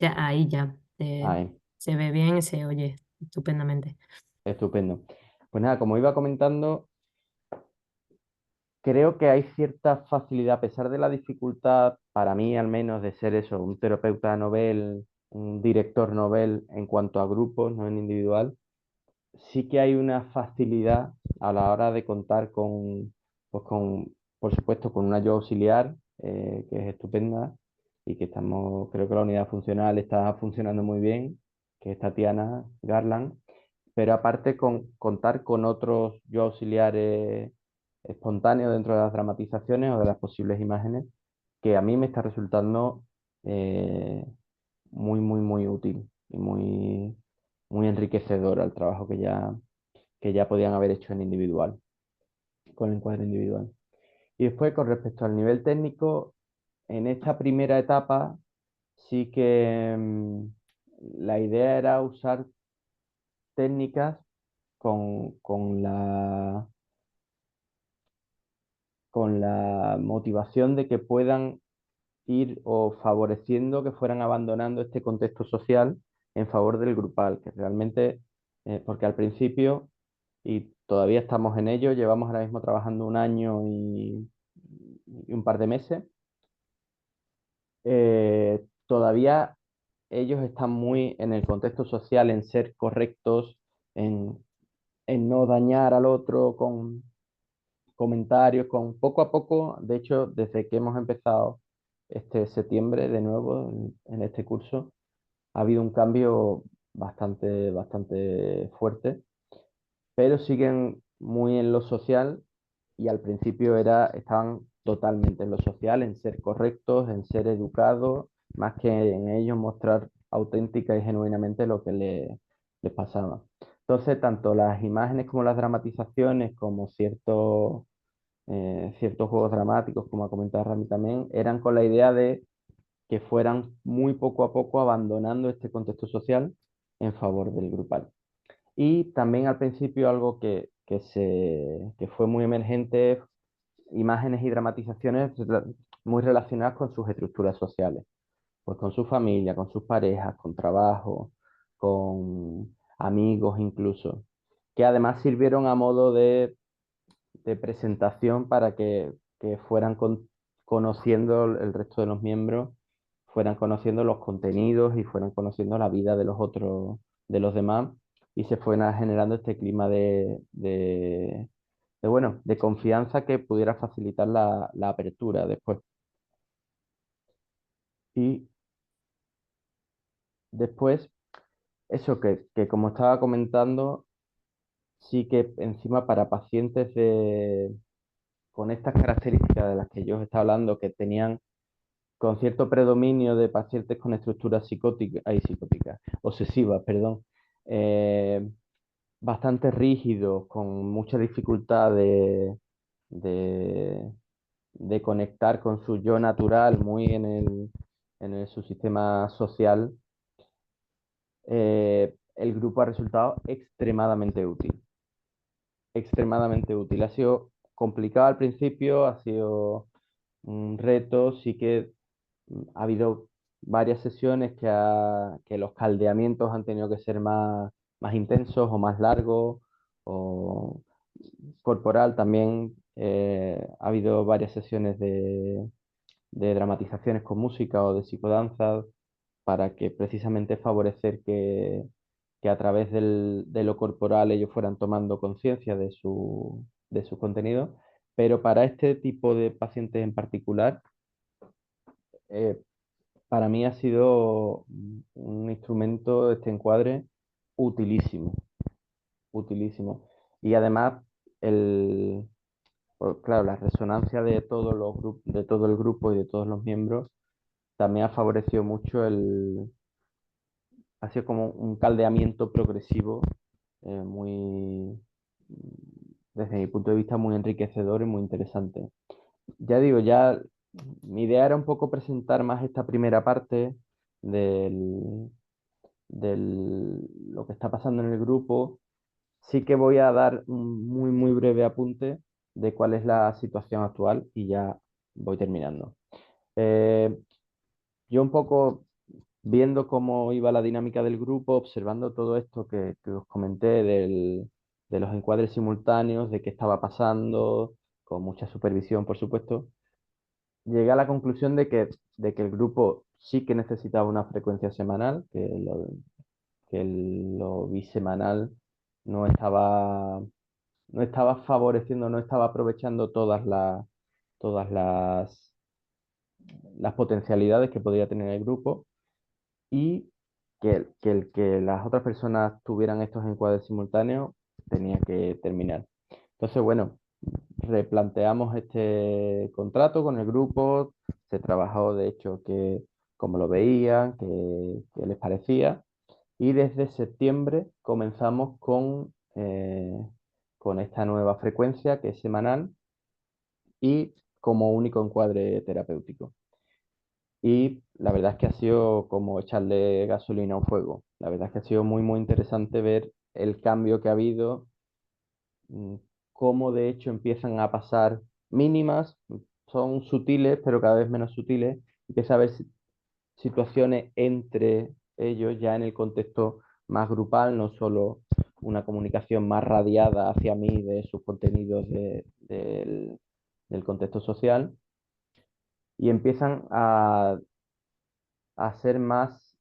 Ya, ahí ya. Ahí, Se ve bien y se oye estupendamente. estupendo. Pues nada, como iba comentando, creo que hay cierta facilidad, a pesar de la dificultad, para mí al menos, de ser eso, un terapeuta novel, un director novel en cuanto a grupos, no en individual, sí que hay una facilidad a la hora de contar pues por supuesto, con una ayuda auxiliar, que es estupenda y que creo que la unidad funcional está funcionando muy bien, que es Tatiana Garland, pero aparte contar con otros yo auxiliares espontáneo dentro de las dramatizaciones o de las posibles imágenes, que a mí me está resultando eh, muy, muy, muy útil y muy, muy enriquecedor al trabajo que ya podían haber hecho en individual, con el encuadre individual. Y después, con respecto al nivel técnico, en esta primera etapa sí que la idea era usar técnicas con la motivación de que puedan ir o favoreciendo que fueran abandonando este contexto social en favor del grupal, que realmente, porque al principio, y todavía estamos en ello, llevamos ahora mismo trabajando un año y un par de meses, todavía ellos están muy en el contexto social, en ser correctos, en, en no dañar al otro con comentarios, con poco a poco, de hecho, desde que hemos empezado este septiembre de nuevo en este curso, ha habido un cambio bastante fuerte, pero siguen muy en lo social y al principio estaban totalmente en lo social, en ser correctos, en ser educados, más que en ellos mostrar auténtica y genuinamente lo que les pasaba. Entonces, tanto las imágenes como las dramatizaciones, como ciertos juegos dramáticos, como ha comentado Rami también, eran con la idea de que fueran muy poco a poco abandonando este contexto social en favor del grupal. Y también al principio algo que fue muy emergente, imágenes y dramatizaciones muy relacionadas con sus estructuras sociales, pues con su familia, con sus parejas, con trabajo, con amigos incluso, que además sirvieron a modo de presentación para que fueran conociendo el resto de los miembros, fueran conociendo los contenidos y fueran conociendo la vida de los otros, de los demás, y se fuera generando este clima bueno, de confianza que pudiera facilitar la apertura después. Y después, eso que como estaba comentando, sí que encima para pacientes con estas características de las que yo os estaba hablando, que tenían con cierto predominio de pacientes con estructuras psicóticas, obsesivas, perdón, eh, bastante rígidos, con mucha dificultad de, de conectar con su yo natural, muy su sistema social, el grupo ha resultado extremadamente útil. Extremadamente útil. Ha sido complicado al principio, ha sido un reto, sí que ha habido varias sesiones que los caldeamientos han tenido que ser más intensos o más largos, o corporal también. Ha habido varias sesiones de dramatizaciones con música o de psicodanza para que precisamente favorecer que a través de lo corporal ellos fueran tomando conciencia de su contenido. Pero para este tipo de pacientes en particular, eh, para mí ha sido un instrumento, este encuadre, utilísimo, utilísimo. Y además, pues, claro, la resonancia de todos los de todo el grupo y de todos los miembros también ha favorecido mucho ha sido como un caldeamiento progresivo, muy, desde mi punto de vista, muy enriquecedor y muy interesante. Ya digo, ya mi idea era un poco presentar más esta primera parte del, lo que está pasando en el grupo. Sí que voy a dar un muy, muy breve apunte de cuál es la situación actual y ya voy terminando. Eh, yo un poco viendo cómo iba la dinámica del grupo, observando todo esto que os comenté de los encuadres simultáneos, de qué estaba pasando, con mucha supervisión, por supuesto, llegué a la conclusión de que el grupo sí que necesitaba una frecuencia semanal, que lo bisemanal no estaba, no estaba favoreciendo, no estaba aprovechando todas las potencialidades que podía tener el grupo, y que las otras personas tuvieran estos encuadres simultáneos tenía que terminar. Entonces, bueno, replanteamos este contrato con el grupo, se trabajó de hecho que cómo lo veían, qué les parecía, y desde septiembre comenzamos con esta nueva frecuencia que es semanal y como único encuadre terapéutico. Y la verdad es que ha sido como echarle gasolina a un fuego. La verdad es que ha sido muy, muy interesante ver el cambio que ha habido, mm, cómo de hecho empiezan a pasar mínimas, son sutiles, pero cada vez menos sutiles, y que saber situaciones entre ellos ya en el contexto más grupal, no solo una comunicación más radiada hacia mí de sus contenidos del contexto social, y empiezan a ser más,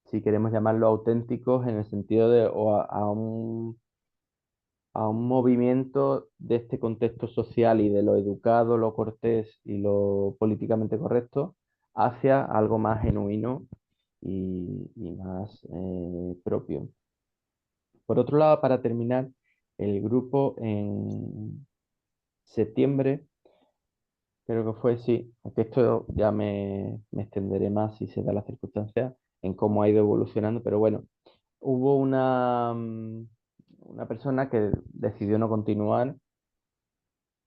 si queremos llamarlo auténticos, en el sentido de o a un movimiento de este contexto social y de lo educado, lo cortés y lo políticamente correcto hacia algo más genuino y más propio. Por otro lado, para terminar, el grupo en septiembre, creo que fue, sí, aunque esto ya me extenderé más si se da la circunstancia en cómo ha ido evolucionando, pero bueno, hubo una persona que decidió no continuar.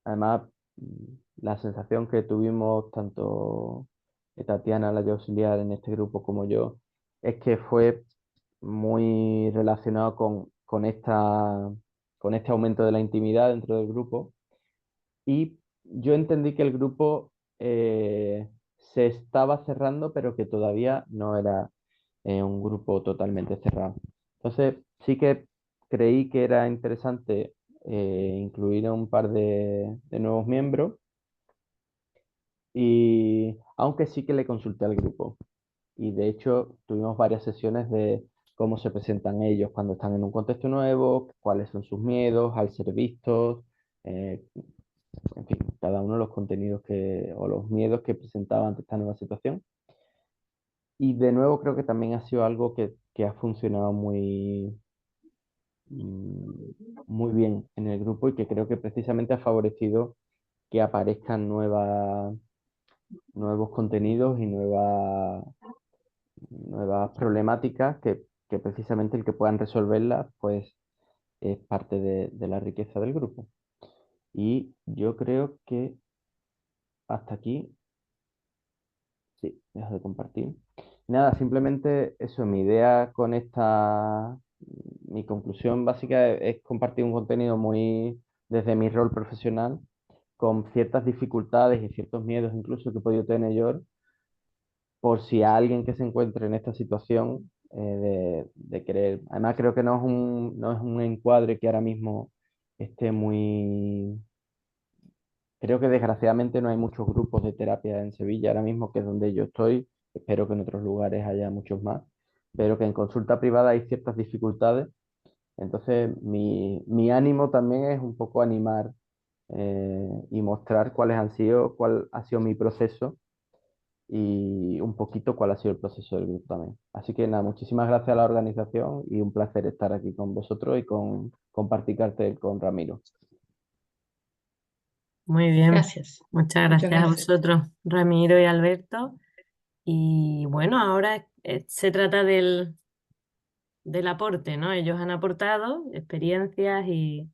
Además, la sensación que tuvimos tanto Tatiana, la auxiliar en este grupo, como yo, es que fue muy relacionado con este aumento de la intimidad dentro del grupo. Y yo entendí que el grupo se estaba cerrando, pero que todavía no era un grupo totalmente cerrado. Entonces, sí que creí que era interesante incluir a un par de nuevos miembros, y aunque sí que le consulté al grupo. Y de hecho, tuvimos varias sesiones de cómo se presentan ellos cuando están en un contexto nuevo, cuáles son sus miedos al ser vistos, eh, en fin, cada uno de los contenidos o los miedos que presentaba ante esta nueva situación. Y de nuevo creo que también ha sido algo que ha funcionado muy bien en el grupo y que creo que precisamente ha favorecido que aparezcan nuevos contenidos y nuevas problemáticas que precisamente el que puedan resolverlas pues es parte de la riqueza del grupo. Y yo creo que hasta aquí. Sí, dejo de compartir. Nada, simplemente eso, mi idea con mi conclusión básica es compartir un contenido muy desde mi rol profesional, con ciertas dificultades y ciertos miedos incluso que he podido tener yo, por si a alguien que se encuentre en esta situación de querer. Además, creo que no es un encuadre que ahora mismo esté muy. Creo que desgraciadamente no hay muchos grupos de terapia en Sevilla ahora mismo, que es donde yo estoy. Espero que en otros lugares haya muchos más, pero que en consulta privada hay ciertas dificultades. Entonces, mi ánimo también es un poco animar y mostrar cuál ha sido mi proceso y un poquito cuál ha sido el proceso del grupo también. Así que nada, muchísimas gracias a la organización y un placer estar aquí con vosotros y compartir cartel con Ramiro. Muy bien, Gracias. muchas Muchas gracias a gracias. vosotros, Ramiro y Alberto. Y bueno, ahora se trata del aporte, ¿no? Ellos han aportado experiencias y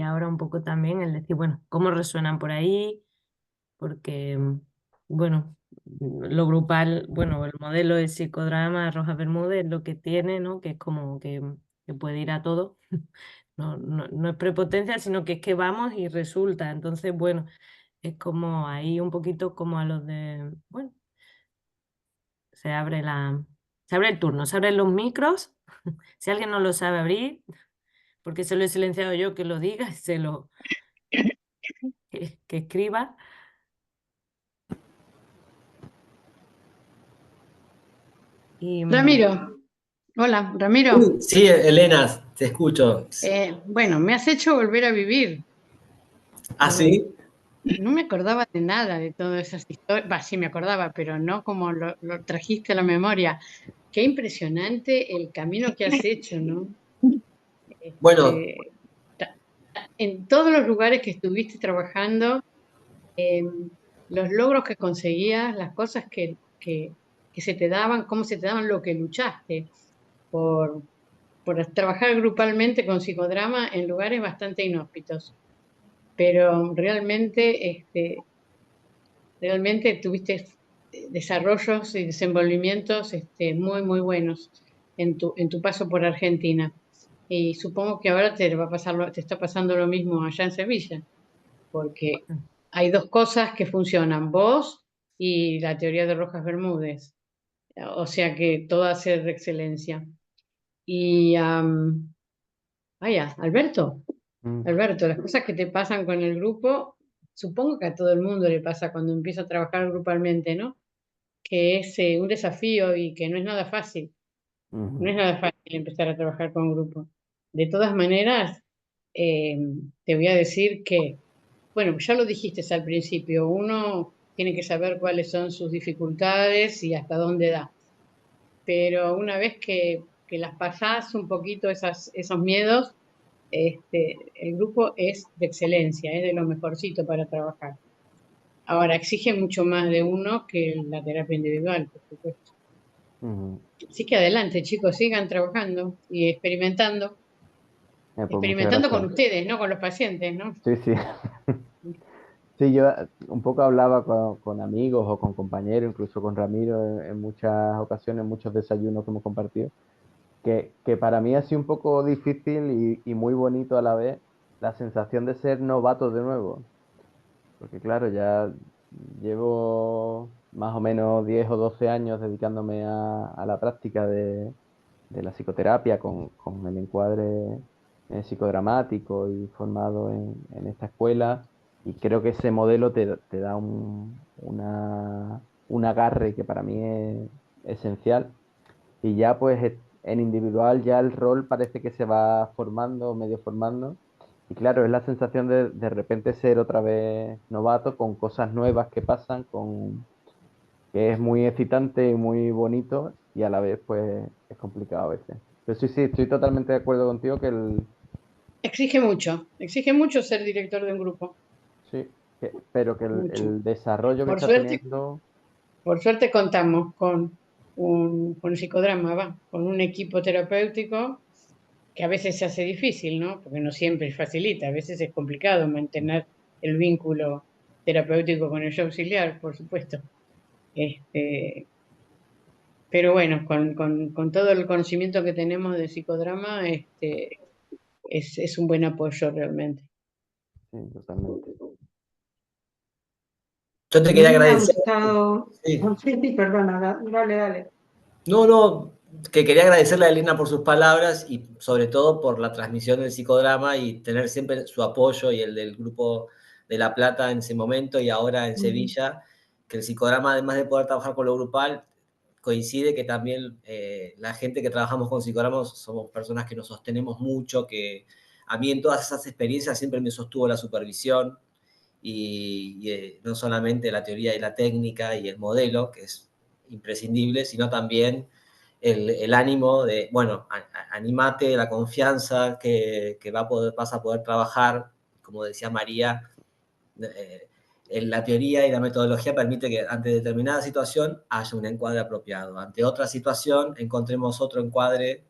ahora un poco también el decir, bueno, cómo resuenan por ahí, porque, bueno, lo grupal, bueno, el modelo de psicodrama Rojas Bermúdez es lo que tiene, ¿no? Que es como que puede ir a todo. No es prepotencia, sino que es que vamos y resulta. Entonces, bueno, es como ahí un poquito como a los de, bueno, se abre el turno, se abren los micros. Si alguien no lo sabe abrir, porque se lo he silenciado yo, que lo diga, que escriba. Y, Ramiro, hola, Ramiro. Sí, Elena, te escucho. Bueno, me has hecho volver a vivir. ¿Ah, sí? No me acordaba de nada de todas esas historias. Sí me acordaba, pero no como lo trajiste a la memoria. Qué impresionante el camino que has hecho, ¿no? Bueno, Este, en todos los lugares que estuviste trabajando, los logros que conseguías, las cosas que se te daban, cómo se te daban, lo que luchaste por, por trabajar grupalmente con psicodrama en lugares bastante inhóspitos. Pero realmente tuviste desarrollos y desenvolvimientos muy, muy buenos en tu paso por Argentina. Y supongo que ahora te va a pasar, te está pasando lo mismo allá en Sevilla, porque hay dos cosas que funcionan, vos y la teoría de Rojas Bermúdez, o sea que todo hace de excelencia. Y, vaya, Mm, Alberto, las cosas que te pasan con el grupo, supongo que a todo el mundo le pasa cuando empieza a trabajar grupalmente, ¿no? Que es un desafío y que no es nada fácil. No es ujú. nada fácil empezar a trabajar con grupo. De todas maneras, eh, te voy a decir que, bueno, ya lo dijiste al principio, uno tiene que saber cuáles son sus dificultades y hasta dónde da. Pero una vez que las pasás un poquito esos miedos, el grupo es de excelencia, es de lo mejorcito para trabajar. Ahora, exige mucho más de uno que la terapia individual, por supuesto. Ujú. Así que adelante, chicos, sigan trabajando y experimentando. Pues muchas Experimentando con gracias. ustedes, no con los pacientes, ¿no? Sí, sí. Sí, yo un poco hablaba con amigos o con compañeros, incluso con Ramiro en muchas ocasiones, en muchos desayunos que hemos compartido, que para mí ha sido un poco difícil y muy bonito a la vez la sensación de ser novato de nuevo. Porque claro, ya llevo más o menos 10 o 12 años dedicándome a la práctica de la psicoterapia con el encuadre psicodramático y formado en esta escuela. Y creo que ese modelo te da un agarre que para mí es esencial. Y ya pues en individual ya el rol parece que se va formando, medio formando. Y claro, es la sensación de repente ser otra vez novato con cosas nuevas que pasan, que es muy excitante y muy bonito y a la vez pues es complicado a veces. Pero sí, sí, estoy totalmente de acuerdo contigo que Exige mucho ser director de un grupo, sí, pero que mucho. el desarrollo que Por está suerte, teniendo, por suerte contamos con psicodrama, con un equipo terapéutico que a veces se hace difícil, ¿no? Porque no siempre facilita, a veces es complicado mantener el vínculo terapéutico con el yo auxiliar, por supuesto. Este, pero bueno, con todo el conocimiento que tenemos de psicodrama, es un buen apoyo realmente. sí, totalmente. Yo te A mí quería me ha agradecer. gustado, Sí. sí, sí, perdona, dale, dale. No, no, que quería agradecerle a Elena por sus palabras y sobre todo por la transmisión del psicodrama y tener siempre su apoyo y el del grupo de La Plata en ese momento y ahora en Sevilla, que el psicodrama, además de poder trabajar con lo grupal, coincide que también la gente que trabajamos con psicodramas somos personas que nos sostenemos mucho, que a mí en todas esas experiencias siempre me sostuvo la supervisión y no solamente la teoría y la técnica y el modelo, que es imprescindible, sino también el ánimo de, bueno, animate, la confianza que vas a poder trabajar, como decía María, la teoría y la metodología permite que ante determinada situación haya un encuadre apropiado. Ante otra situación encontremos otro encuadre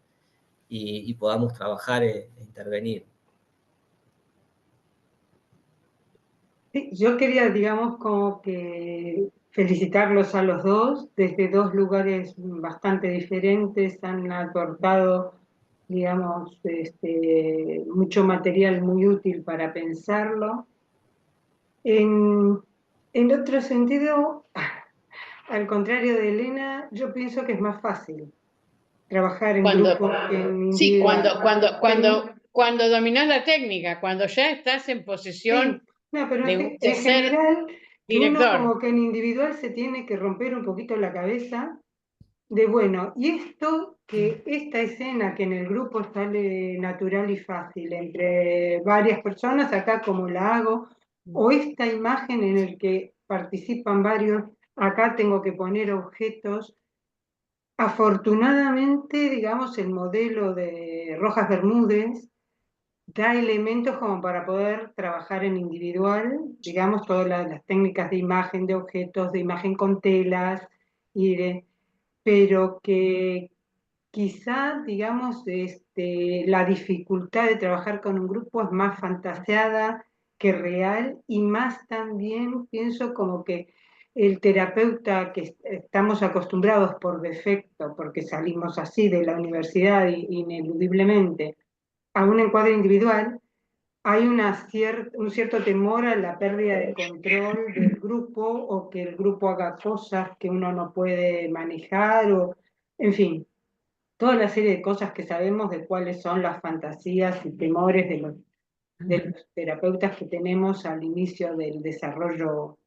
y podamos trabajar e intervenir. Sí, yo quería, digamos, como que felicitarlos a los dos, desde dos lugares bastante diferentes, han aportado, digamos, mucho material muy útil para pensarlo. En, en otro sentido, al contrario de Elena, yo pienso que es más fácil trabajar en Cuando, grupo que en sí, individual. cuando dominás la técnica, cuando ya estás en Sí, posición no, pero de en ser general que uno director. como que en individual se tiene que romper un poquito la cabeza de, bueno, y esto, que esta escena que en el grupo sale natural y fácil entre varias personas, acá como la hago, o esta imagen en el que participan varios, acá tengo que poner objetos. Afortunadamente, digamos, el modelo de Rojas Bermúdez da elementos como para poder trabajar en individual, digamos, todas las técnicas de imagen de objetos, de imagen con telas, pero que quizá, digamos, la dificultad de trabajar con un grupo es más fantaseada que real, y más también pienso como que el terapeuta que estamos acostumbrados por defecto, porque salimos así de la universidad ineludiblemente, a un encuadre individual, hay un cierto temor a la pérdida de control del grupo, o que el grupo haga cosas que uno no puede manejar, o en fin, toda la serie de cosas que sabemos de cuáles son las fantasías y temores de los terapeutas que tenemos al inicio del desarrollo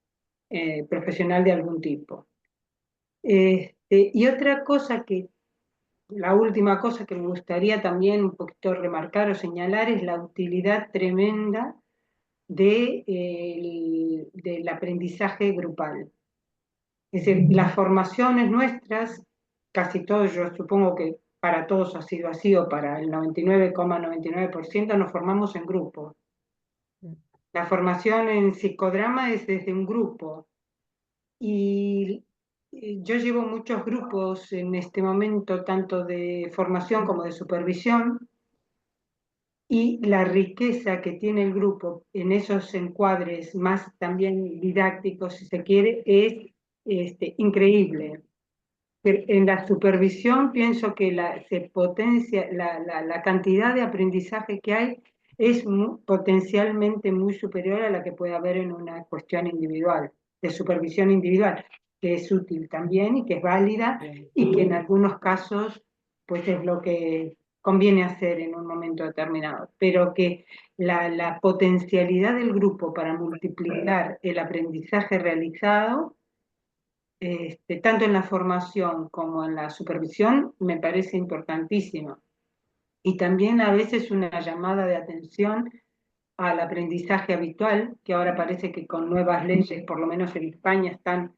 profesional de algún tipo. Y otra cosa la última cosa que me gustaría también un poquito remarcar o señalar es la utilidad tremenda del aprendizaje grupal. Es decir, las formaciones nuestras, casi todos, yo supongo que para todos ha sido así, o para el 99,99%, nos formamos en grupo. La formación en psicodrama es desde un grupo, y yo llevo muchos grupos en este momento, tanto de formación como de supervisión, y la riqueza que tiene el grupo en esos encuadres más también didácticos, si se quiere, es increíble. En la supervisión pienso que se potencia la cantidad de aprendizaje que hay, es potencialmente muy superior a la que puede haber en una cuestión individual, de supervisión individual, que es útil también y que es válida, y que en algunos casos pues es lo que conviene hacer en un momento determinado, pero que la potencialidad del grupo para multiplicar el aprendizaje realizado, tanto en la formación como en la supervisión, me parece importantísimo. Y también a veces una llamada de atención al aprendizaje habitual, que ahora parece que con nuevas leyes, por lo menos en España, están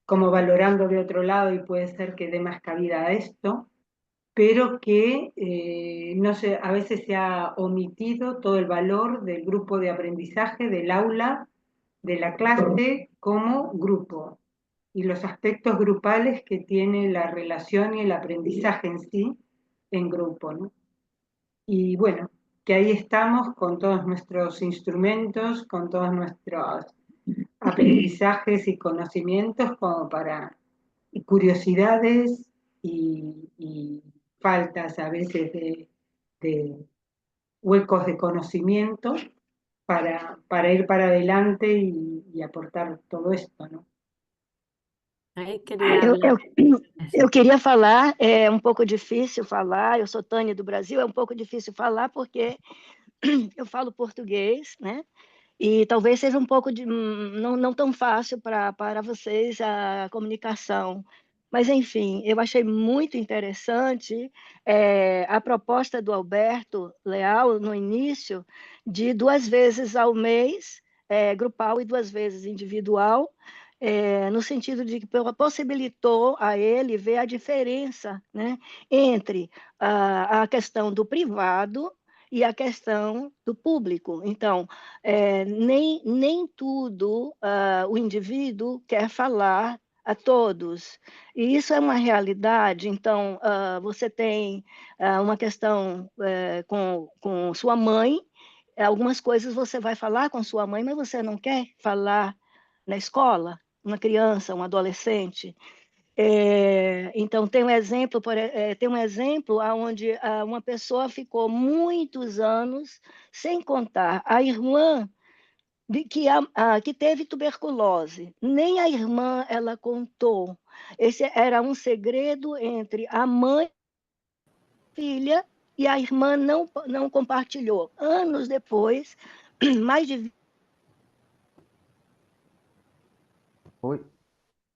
como valorando de otro lado, y puede ser que dé más cabida a esto, pero que no sé, a veces se ha omitido todo el valor del grupo de aprendizaje, del aula, de la clase como grupo, y los aspectos grupales que tiene la relación y el aprendizaje en sí en grupo, ¿no? Y bueno, que ahí estamos con todos nuestros instrumentos, con todos nuestros aprendizajes y conocimientos como para, y curiosidades y faltas a veces de huecos de conocimiento para ir para adelante y aportar todo esto, ¿no? Ahí quería Eu, hablar. eu queria falar, é um pouco difícil falar, eu sou Tânia do Brasil, é um pouco difícil falar porque eu falo português, né? E talvez seja um pouco não tão fácil para vocês a comunicação. Mas, enfim, eu achei muito interessante a proposta do Alberto Leal, no início, de 2 vezes ao mês, grupal, e 2 vezes individual, no sentido de que possibilitou a ele ver a diferença, né, entre a questão do privado e a questão do público. Então, nem tudo o indivíduo quer falar a todos. E isso é uma realidade. Então, você tem uma questão com sua mãe, algumas coisas você vai falar com sua mãe, mas você não quer falar na escola, uma criança, um adolescente. Então, tem um exemplo onde uma pessoa ficou muitos anos sem contar a irmã que teve tuberculose. Nem a irmã ela contou. Esse era um segredo entre a mãe e a filha, e a irmã não compartilhou. Anos depois, mais de Uy,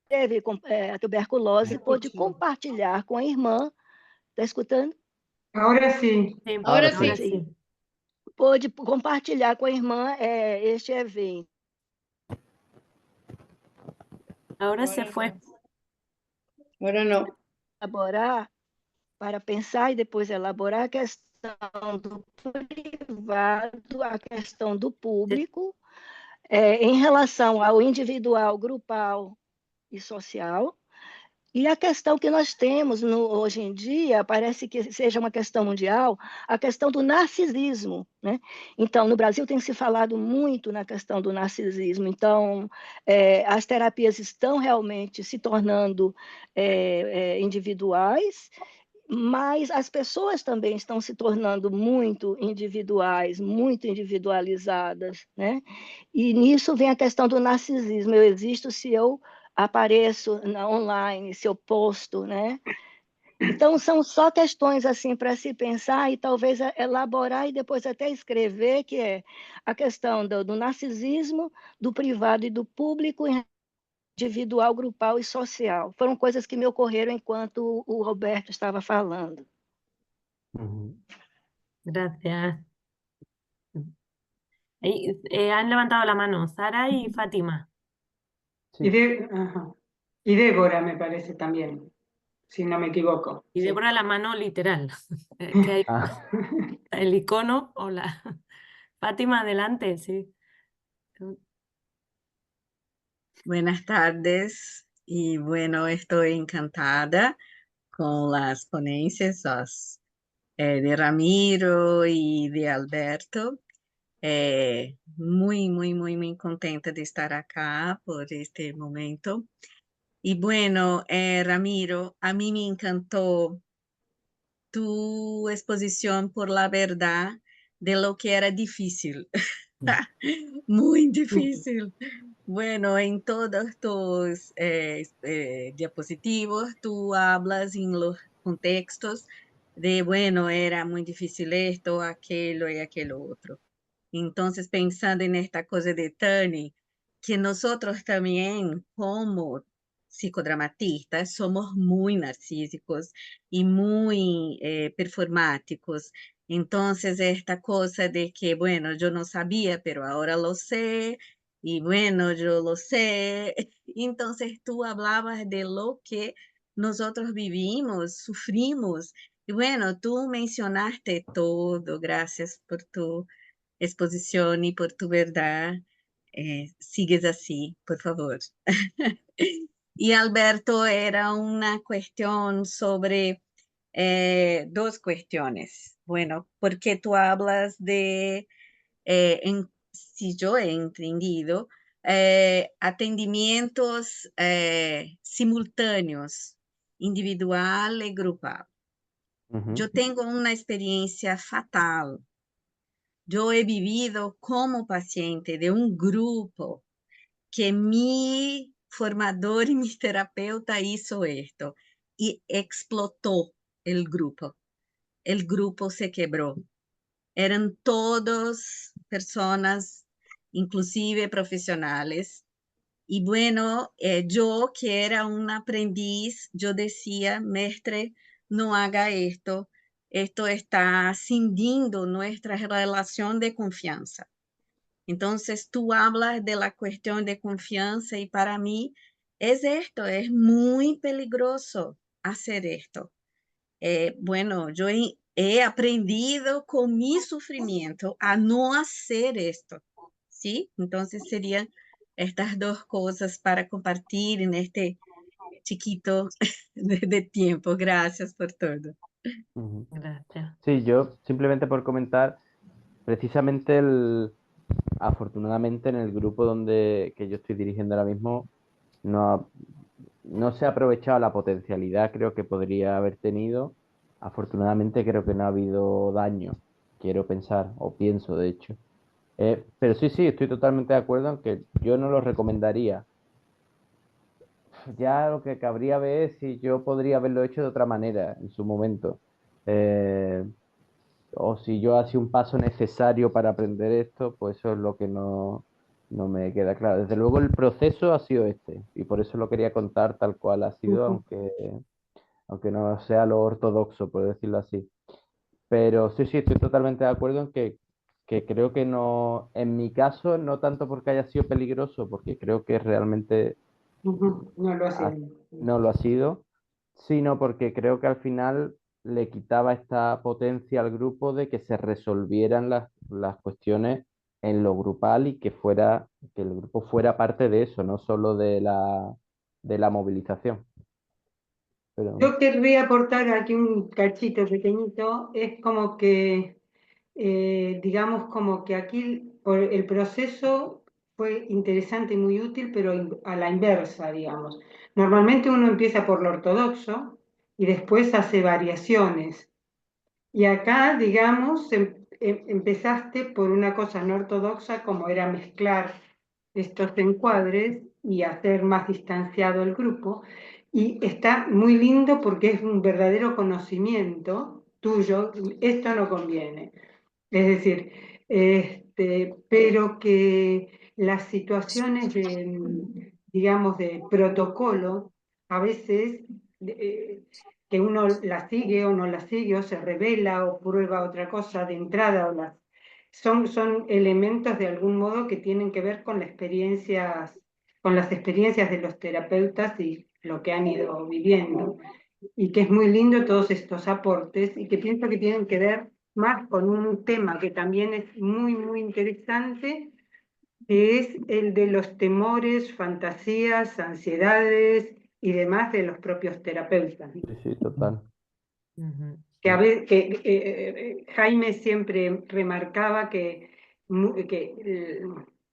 teve a tuberculose, pôde compartilhar com a irmã. Está escutando? Ahora sí. Sí, Ahora ahora sí. sí. Pôde compartilhar com a irmã este evento. Ahora se fue. Ahora no. Elaborar, para pensar e depois elaborar a questão do privado, a questão do público, em relação ao individual, grupal e social. E a questão que nós temos hoje em dia, parece que seja uma questão mundial, a questão do narcisismo, né? Então, no Brasil tem se falado muito na questão do narcisismo. Então, as terapias estão realmente se tornando individuais, mas as pessoas também estão se tornando muito individuais, muito individualizadas, né? E nisso vem a questão do narcisismo. Eu existo se eu apareço online, se eu posto, né? Então, são só questões assim para se pensar e talvez elaborar e depois até escrever, que é a questão do narcisismo, do privado e do público, individual, grupal e social. Foram coisas que me ocorreram enquanto o Roberto estava falando. Gracias. Han levantado la mano Sara y Fátima. Y, ajá. Y Débora me parece también, si no me equivoco. Y Sí. Débora la mano literal, que hay Ah, el icono o la... Fátima, adelante, sí. Buenas tardes y bueno, estoy encantada con las ponencias de Ramiro y de Alberto. Muy contenta de estar acá por este momento. Y bueno, Ramiro, a mí me encantó tu exposición por la verdad de lo que era difícil, muy difícil. Bueno, en todos tus diapositivos tú hablas en los contextos de, bueno, era muy difícil esto, aquello y aquello otro. Entonces, pensando en esta cosa de Tani, que nosotros también como psicodramatistas somos muy narcísicos y muy performáticos. Entonces, esta cosa de que, bueno, yo no sabía, pero ahora lo sé, y bueno, yo lo sé. Entonces, tú hablabas de lo que nosotros vivimos, sufrimos. Y bueno, tú mencionaste todo. Gracias por tu exposición y por tu verdad. Sigues así, por favor. Y Alberto, era una cuestión sobre dos cuestiones. Bueno, porque tú hablas de, si yo he entendido, atendimientos simultáneos, individual y grupal. Yo tengo una experiencia fatal. Yo he vivido como paciente de un grupo que mi formador y mi terapeuta hizo esto y explotó el grupo. El grupo se quebró. Eran todos personas, inclusive profesionales. Y bueno, yo que era un aprendiz, yo decía, mestre, no haga esto. Esto está cindiendo nuestra relación de confianza. Entonces, tú hablas de la cuestión de confianza y para mí es esto, es muy peligroso hacer esto. Bueno, yo he aprendido con mi sufrimiento a no hacer esto, ¿sí? Entonces, serían estas dos cosas para compartir en este chiquito de tiempo. Gracias por todo. Gracias. sí, yo simplemente por comentar, precisamente afortunadamente en el grupo que yo estoy dirigiendo ahora mismo, no se ha aprovechado la potencialidad creo que podría haber tenido. Afortunadamente creo que no ha habido daño, quiero pensar, o pienso de hecho. Pero sí, estoy totalmente de acuerdo en que yo no lo recomendaría. Ya lo que cabría ver es si yo podría haberlo hecho de otra manera en su momento. O si yo hacía un paso necesario para aprender esto, pues eso es lo que no me queda claro. Desde luego el proceso ha sido este, y por eso lo quería contar tal cual ha sido, aunque no sea lo ortodoxo, por decirlo así. Pero sí, estoy totalmente de acuerdo en que creo que no, en mi caso, no tanto porque haya sido peligroso, porque creo que realmente No lo hacía. no lo ha sido, sino porque creo que al final le quitaba esta potencia al grupo de que se resolvieran las cuestiones en lo grupal y que el grupo fuera parte de eso, no solo de la movilización. Pero, Yo querría aportar aquí un cachito pequeñito, es como que, digamos, como que aquí el proceso fue interesante y muy útil, pero a la inversa, digamos. Normalmente uno empieza por lo ortodoxo y después hace variaciones. Y acá, digamos, empezaste por una cosa no ortodoxa como era mezclar estos encuadres y hacer más distanciado el grupo. Y está muy lindo porque es un verdadero conocimiento tuyo, esto no conviene. Es decir, pero que las situaciones de, digamos, de protocolo, a veces que uno la sigue o no la sigue, o se revela o prueba otra cosa de entrada, son elementos de algún modo que tienen que ver con las experiencias de los terapeutas y lo que han ido viviendo. Y que es muy lindo todos estos aportes y que pienso que tienen que ver más con un tema que también es muy, muy interesante, que es el de los temores, fantasías, ansiedades y demás de los propios terapeutas. sí, sí, total. Que, Jaime siempre remarcaba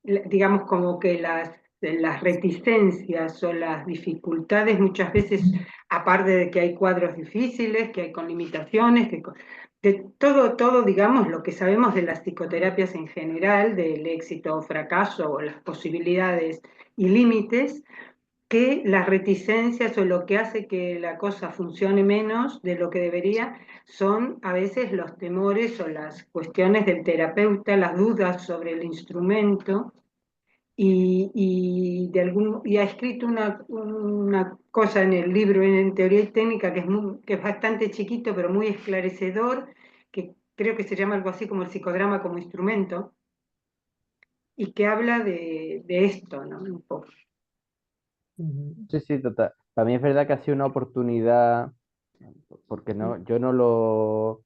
digamos, como que las reticencias o las dificultades muchas veces, aparte de que hay cuadros difíciles, que hay con limitaciones, de todo, digamos, lo que sabemos de las psicoterapias en general, del éxito o fracaso o las posibilidades y límites, que las reticencias o lo que hace que la cosa funcione menos de lo que debería son a veces los temores o las cuestiones del terapeuta, las dudas sobre el instrumento, y ha escrito una cosa en el libro en teoría y técnica que es bastante chiquito pero muy esclarecedor, que creo que se llama algo así como el psicodrama como instrumento, y que habla de esto, ¿no? Un poco. Sí, sí, total. Para mí es verdad que ha sido una oportunidad, porque no, yo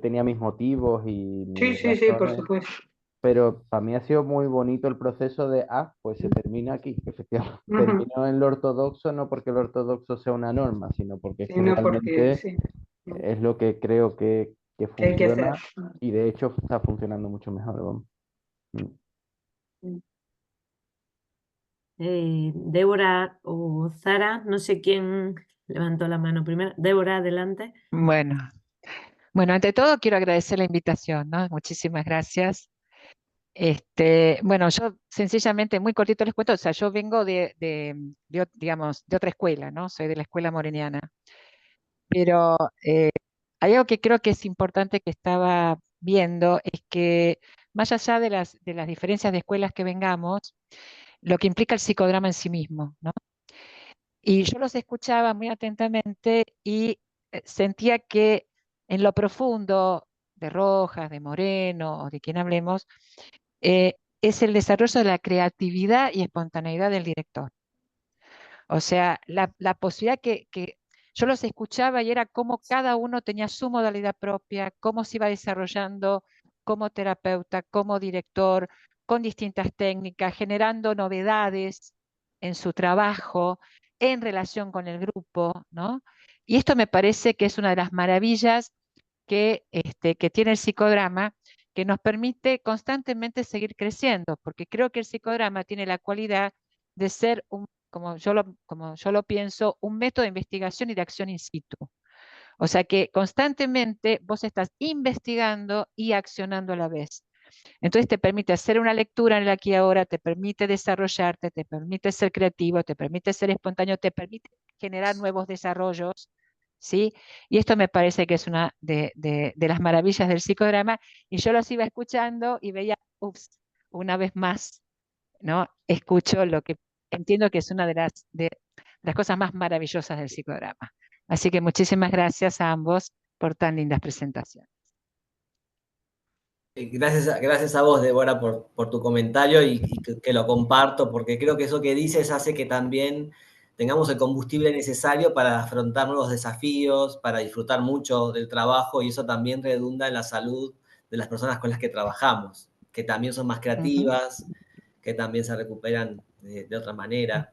tenía mis motivos y Sí, mis sí, sí, por razones, supuesto. pero para mí ha sido muy bonito el proceso de, pues se termina aquí, efectivamente. Ujú. Terminó en lo ortodoxo, no porque lo ortodoxo sea una norma, sino porque es Sí, que no, porque realmente sí, es lo que creo que que hay que hacer. funciona y de hecho está funcionando mucho mejor, vamos. Débora o Zara, no sé quién levantó la mano primero. Débora, adelante. Bueno, ante todo quiero agradecer la invitación, ¿no? Muchísimas gracias. Bueno, yo sencillamente, muy cortito les cuento, o sea, yo vengo digamos, de otra escuela, ¿no? Soy de la escuela moreniana. Pero hay algo que creo que es importante que estaba viendo, es que más allá de las diferencias de escuelas que vengamos, lo que implica el psicodrama en sí mismo, ¿no? Y yo los escuchaba muy atentamente y sentía que en lo profundo de Rojas, de Moreno, o de quien hablemos, es el desarrollo de la creatividad y espontaneidad del director. O sea, la posibilidad que yo los escuchaba y era cómo cada uno tenía su modalidad propia, cómo se iba desarrollando como terapeuta, como director, con distintas técnicas, generando novedades en su trabajo, en relación con el grupo, ¿no? Y esto me parece que es una de las maravillas que tiene el psicodrama, que nos permite constantemente seguir creciendo, porque creo que el psicodrama tiene la cualidad de ser como yo lo pienso, un método de investigación y de acción in situ. O sea que constantemente vos estás investigando y accionando a la vez. Entonces te permite hacer una lectura en el aquí y ahora, te permite desarrollarte, te permite ser creativo, te permite ser espontáneo, te permite generar nuevos desarrollos, ¿sí? Y esto me parece que es una de las maravillas del psicodrama. Y yo los iba escuchando y veía, ups, una vez más, ¿no? Escucho lo que entiendo que es una de las cosas más maravillosas del psicodrama. Así que muchísimas gracias a ambos por tan lindas presentaciones. Gracias a vos, Débora, por tu comentario y que lo comparto, porque creo que eso que dices hace que también tengamos el combustible necesario para afrontar nuevos desafíos, para disfrutar mucho del trabajo, y eso también redunda en la salud de las personas con las que trabajamos, que también son más creativas, que también se recuperan de otra manera.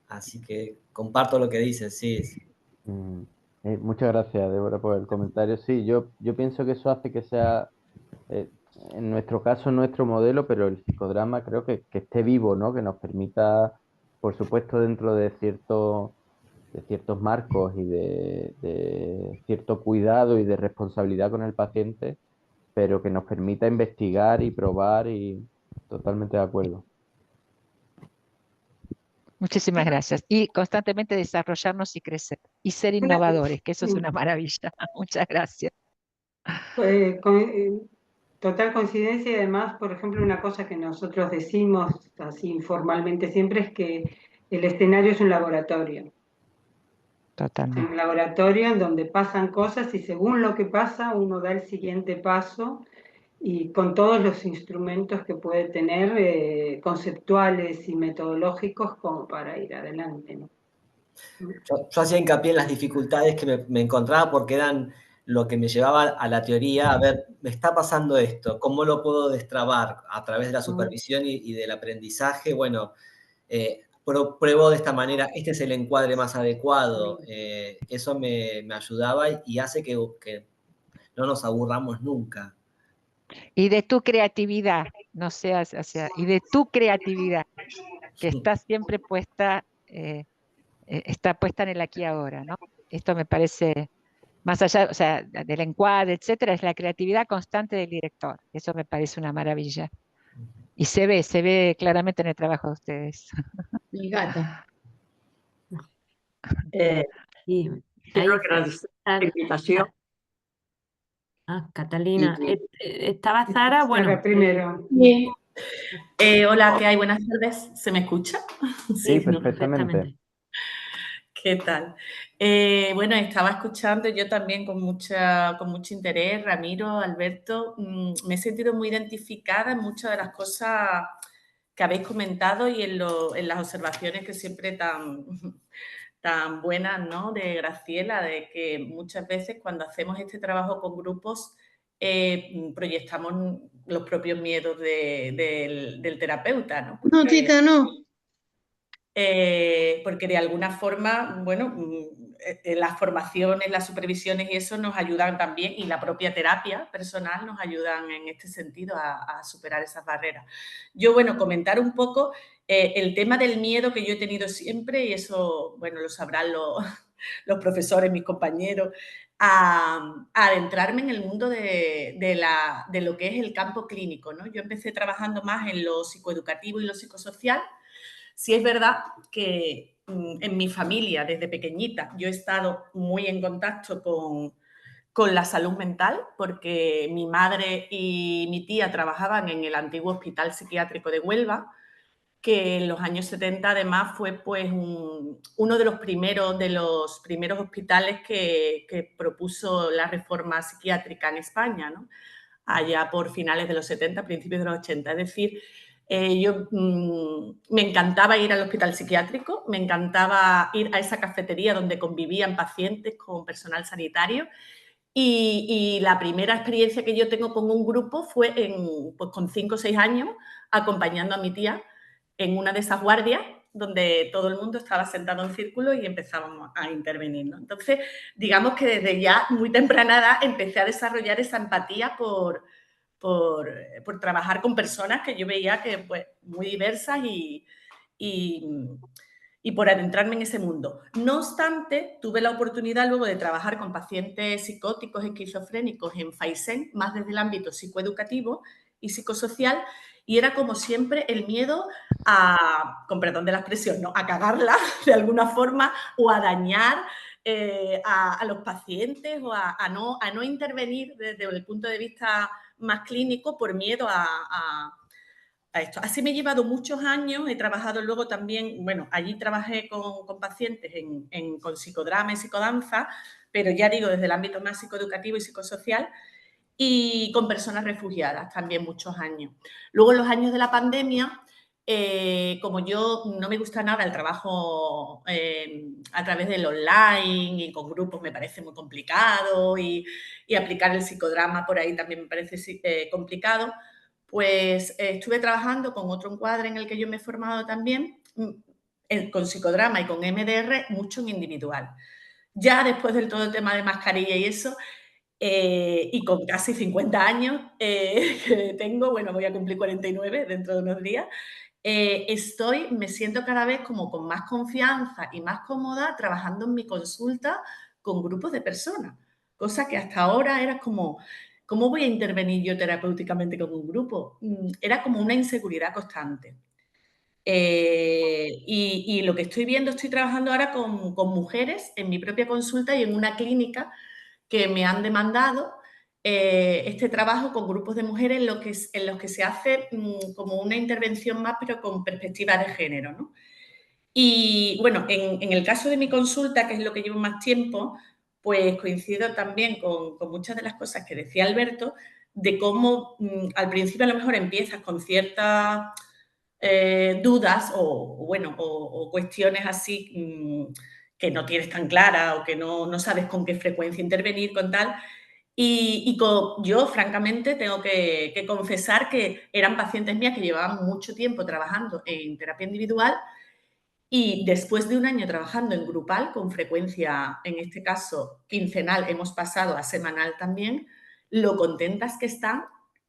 Así que comparto lo que dices, sí. Muchas gracias, Débora, por el comentario. Sí, yo pienso que eso hace que sea, en nuestro caso, nuestro modelo, pero el psicodrama creo que esté vivo, ¿no? Que nos permita, por supuesto, dentro de ciertos marcos y de cierto cuidado y de responsabilidad con el paciente, pero que nos permita investigar y probar, y totalmente de acuerdo. Muchísimas gracias. Y constantemente desarrollarnos y crecer y ser innovadores, que eso es una maravilla. Muchas gracias. Total coincidencia, y además, por ejemplo, una cosa que nosotros decimos así informalmente siempre es que el escenario es un laboratorio. Totalmente. Un laboratorio en donde pasan cosas y según lo que pasa uno da el siguiente paso, y con todos los instrumentos que puede tener, conceptuales y metodológicos, como para ir adelante, ¿no? Yo hacía hincapié en las dificultades que me encontraba, porque eran lo que me llevaba a la teoría. A ver, me está pasando esto, ¿cómo lo puedo destrabar? A través de la supervisión y del aprendizaje. Bueno, pruebo de esta manera, este es el encuadre más adecuado. Eso me ayudaba y hace que no nos aburramos nunca. Y de tu creatividad, no seas, y de tu creatividad, que está siempre puesta, está puesta en el aquí y ahora, ¿no? Esto me parece, más allá, o sea, del encuadre, etcétera, es la creatividad constante del director. Eso me parece una maravilla. Y se ve claramente en el trabajo de ustedes. Mi gata. Sí, quiero agradecer la invitación. Catalina. ¿Estaba Zara? Bueno, Zara primero. Hola, ¿qué hay? Buenas tardes. ¿Se me escucha? Sí, perfectamente. ¿Qué tal? Bueno, estaba escuchando yo también con mucho interés, Ramiro, Alberto. Me he sentido muy identificada en muchas de las cosas que habéis comentado y en las observaciones que siempre tan buenas, ¿no? De Graciela, de que muchas veces cuando hacemos este trabajo con grupos proyectamos los propios miedos del terapeuta, ¿no? Porque, no, Tita, no. Porque de alguna forma, bueno, las formaciones, las supervisiones y eso nos ayudan también, y la propia terapia personal nos ayudan en este sentido a superar esas barreras. Yo, bueno, comentar un poco el tema del miedo que yo he tenido siempre, y eso, bueno, lo sabrán los profesores, mis compañeros, a adentrarme en el mundo de lo que es el campo clínico, ¿no? Yo empecé trabajando más en lo psicoeducativo y lo psicosocial. Sí es verdad que en mi familia, desde pequeñita, yo he estado muy en contacto con la salud mental, porque mi madre y mi tía trabajaban en el antiguo Hospital Psiquiátrico de Huelva, que en los años 70 además fue pues uno de los primeros hospitales que propuso la reforma psiquiátrica en España, ¿no? Allá por finales de los 70, principios de los 80. Es decir, yo me encantaba ir al hospital psiquiátrico, me encantaba ir a esa cafetería donde convivían pacientes con personal sanitario, y la primera experiencia que yo tengo con un grupo fue pues con 5 o 6 años, acompañando a mi tía en una de esas guardias donde todo el mundo estaba sentado en círculo y empezábamos a intervenir, ¿no? Entonces, digamos que desde ya muy temprana edad empecé a desarrollar esa empatía por trabajar con personas que yo veía que, pues, muy diversas y por adentrarme en ese mundo. No obstante, tuve la oportunidad luego de trabajar con pacientes psicóticos, esquizofrénicos en Faisén, más desde el ámbito psicoeducativo y psicosocial, y era como siempre el miedo con perdón de la expresión, ¿no? A cagarla de alguna forma o a dañar a los pacientes, o a no intervenir desde el punto de vista más clínico por miedo a esto. Así me he llevado muchos años, he trabajado luego también, bueno, allí trabajé con pacientes con psicodrama y psicodanza, pero ya digo, desde el ámbito más psicoeducativo y psicosocial, y con personas refugiadas también muchos años. Luego, en los años de la pandemia, como yo no me gusta nada el trabajo a través del online y con grupos me parece muy complicado y aplicar el psicodrama por ahí también me parece complicado, pues estuve trabajando con otro encuadre en el que yo me he formado también, con psicodrama y con MDR, mucho en individual. Ya después del todo el tema de mascarilla y eso, y con casi 50 años que tengo, bueno, voy a cumplir 49 dentro de unos días, me siento cada vez como con más confianza y más cómoda trabajando en mi consulta con grupos de personas, cosa que hasta ahora era como, ¿cómo voy a intervenir yo terapéuticamente con un grupo? Era como una inseguridad constante. Y lo que estoy viendo, estoy trabajando ahora con mujeres en mi propia consulta y en una clínica que me han demandado este trabajo con grupos de mujeres en los que se hace como una intervención más, pero con perspectiva de género, ¿no? Y bueno, en el caso de mi consulta, que es lo que llevo más tiempo, pues coincido también con muchas de las cosas que decía Alberto, de cómo al principio a lo mejor empiezas con ciertas dudas o cuestiones así que no tienes tan clara o que no sabes con qué frecuencia intervenir, con tal. Yo, francamente, tengo que confesar que eran pacientes mías que llevaban mucho tiempo trabajando en terapia individual y después de un año trabajando en grupal, con frecuencia, en este caso quincenal, hemos pasado a semanal también, lo contentas que están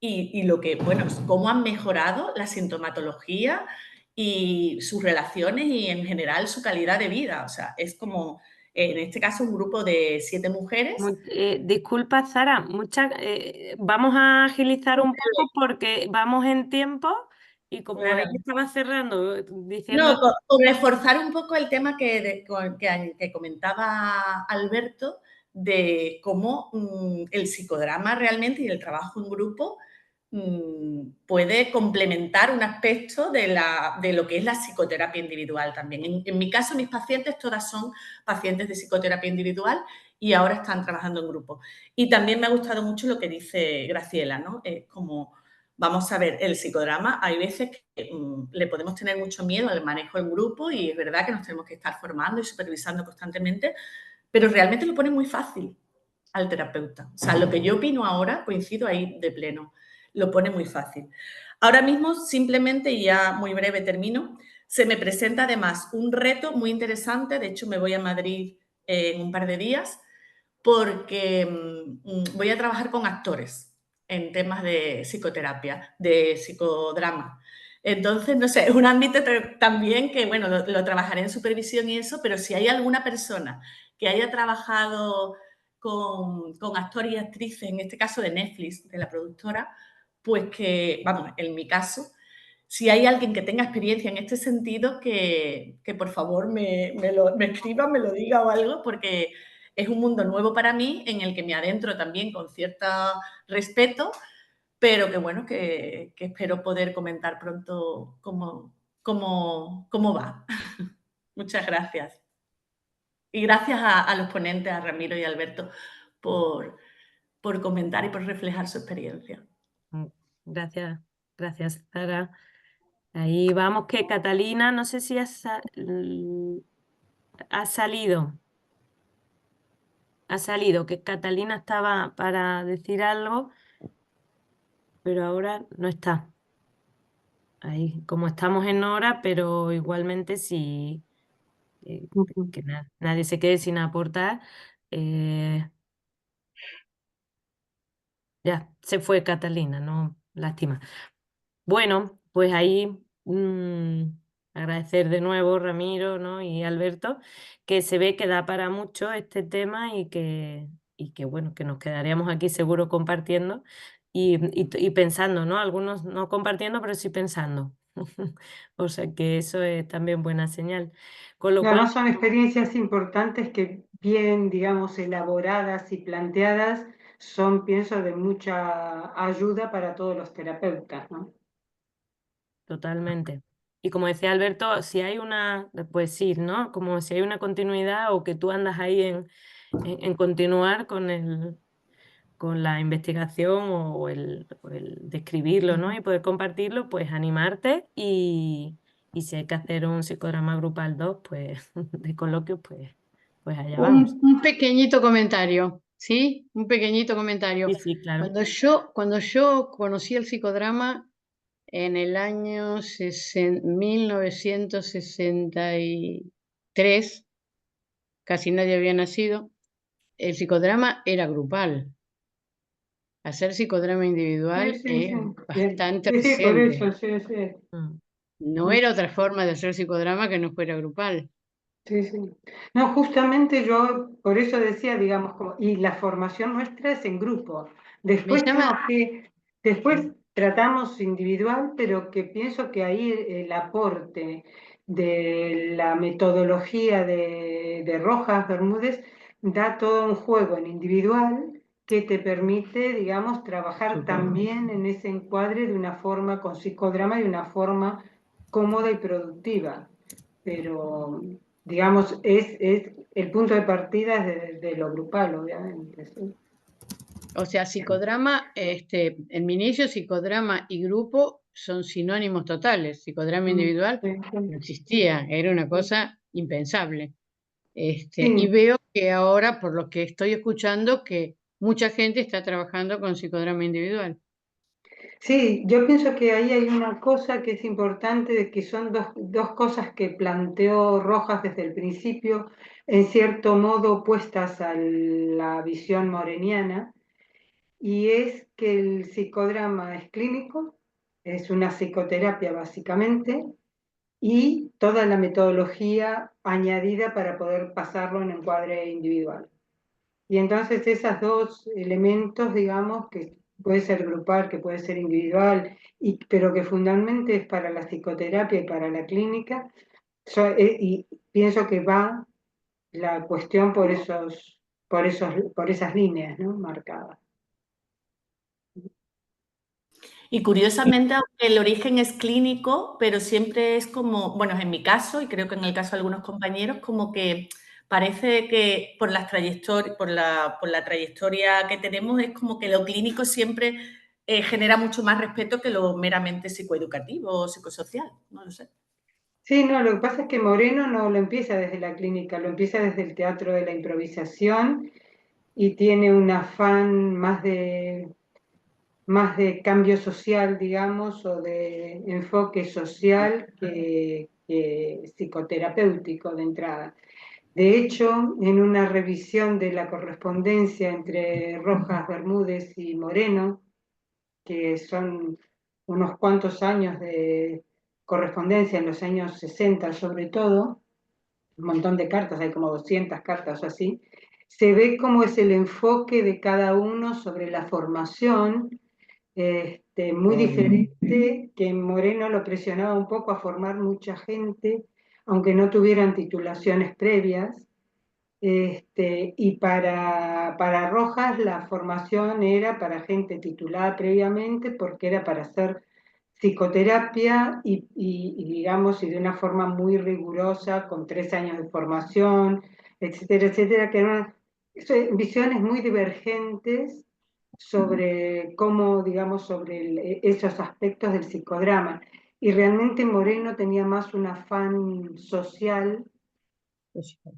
y lo que, bueno, cómo han mejorado la sintomatología y sus relaciones y en general su calidad de vida. O sea, es como, en este caso, un grupo de 7 mujeres. Disculpa, Sara, vamos a agilizar un poco porque vamos en tiempo y como Claro. ella estaba cerrando, diciendo... No, por reforzar un poco el tema que comentaba Alberto de cómo el psicodrama realmente y el trabajo en grupo puede complementar un aspecto de lo que es la psicoterapia individual también. En mi caso, mis pacientes todas son pacientes de psicoterapia individual y ahora están trabajando en grupo. Y también me ha gustado mucho lo que dice Graciela, ¿no? Como, vamos a ver, el psicodrama, hay veces que le podemos tener mucho miedo al manejo en grupo y es verdad que nos tenemos que estar formando y supervisando constantemente, pero realmente lo pone muy fácil al terapeuta. O sea, lo que yo opino ahora, coincido ahí de pleno, lo pone muy fácil. Ahora mismo, simplemente, y ya muy breve termino, se me presenta además un reto muy interesante, de hecho me voy a Madrid en un par de días, porque voy a trabajar con actores en temas de psicoterapia, de psicodrama. Entonces, no sé, es un ámbito también que, bueno, lo trabajaré en supervisión y eso, pero si hay alguna persona que haya trabajado con actores y actrices, en este caso de Netflix, de la productora, pues que, vamos, en mi caso, si hay alguien que tenga experiencia en este sentido, que por favor me escriba, me lo diga o algo, porque es un mundo nuevo para mí en el que me adentro también con cierto respeto, pero que bueno, que espero poder comentar pronto cómo va. Muchas gracias. Y gracias a los ponentes, a Ramiro y a Alberto, por comentar y por reflejar su experiencia. Gracias, Sara. Ahí vamos, que Catalina, no sé si ha salido. Ha salido, que Catalina estaba para decir algo, pero ahora no está. Ahí, como estamos en hora, pero igualmente si que nadie se quede sin aportar. Ya, se fue Catalina, no, lástima. Bueno, pues ahí agradecer de nuevo Ramiro, ¿no? Y Alberto, que se ve que da para mucho este tema y que bueno, que nos quedaríamos aquí seguro compartiendo y pensando, ¿no? Algunos no compartiendo, pero sí pensando. O sea que eso es también buena señal. Con lo Y cual, además son experiencias importantes que bien, digamos, elaboradas y planteadas son, pienso, de mucha ayuda para todos los terapeutas, ¿no? totalmente. Y como decía Alberto, si hay pues sí, ¿no? Como si hay una continuidad o que tú andas ahí en continuar con la investigación o el describirlo, ¿no? Y poder compartirlo, pues animarte y si hay que hacer un psicodrama grupal 2, pues de coloquio, pues allá vamos. Un pequeñito comentario, ¿sí? Un pequeñito comentario. Sí, sí, claro. Cuando yo conocí el psicodrama en el año 1963, casi nadie había nacido, el psicodrama era grupal. Hacer psicodrama individual Sí, es bien. bastante Sí, por reciente. eso, sí. No era otra forma de hacer psicodrama que no fuera grupal. Sí. No, justamente yo por eso decía, digamos, y la formación nuestra es en grupo. Después después tratamos individual, pero que pienso que ahí el aporte de la metodología de Rojas Bermúdez da todo un juego en individual que te permite, digamos, trabajar también en ese encuadre de una forma con psicodrama y una forma cómoda y productiva. Pero digamos, es el punto de partida de lo grupal, obviamente. ¿Sí? O sea, psicodrama, en mi inicio, psicodrama y grupo son sinónimos totales. Psicodrama individual no existía, era una cosa impensable. Y veo que ahora, por lo que estoy escuchando, que mucha gente está trabajando con psicodrama individual. Sí, yo pienso que ahí hay una cosa que es importante, de que son dos cosas que planteó Rojas desde el principio, en cierto modo opuestas a la visión moreniana, y es que el psicodrama es clínico, es una psicoterapia básicamente, y toda la metodología añadida para poder pasarlo en encuadre individual. Y entonces esos dos elementos, digamos, que puede ser grupal, que puede ser individual, pero que fundamentalmente es para la psicoterapia y para la clínica, y pienso que va la cuestión por esas líneas, ¿no? Marcadas. Y curiosamente, aunque el origen es clínico, pero siempre es como, bueno, en mi caso, y creo que en el caso de algunos compañeros, como que parece que por la trayectoria que tenemos, es como que lo clínico siempre genera mucho más respeto que lo meramente psicoeducativo o psicosocial, no lo sé. Sí, no, lo que pasa es que Moreno no lo empieza desde la clínica, lo empieza desde el teatro de la improvisación y tiene un afán más de cambio social, digamos, o de enfoque social que psicoterapéutico de entrada. De hecho, en una revisión de la correspondencia entre Rojas Bermúdez y Moreno, que son unos cuantos años de correspondencia, en los años 60 sobre todo, un montón de cartas, hay como 200 cartas o así, se ve cómo es el enfoque de cada uno sobre la formación, muy diferente, que Moreno lo presionaba un poco a formar mucha gente, aunque no tuvieran titulaciones previas, y para Rojas la formación era para gente titulada previamente porque era para hacer psicoterapia y digamos, y de una forma muy rigurosa, con 3 años de formación, etcétera, que eran visiones muy divergentes sobre cómo, digamos, sobre esos aspectos del psicodrama. Y realmente Moreno tenía más un afán social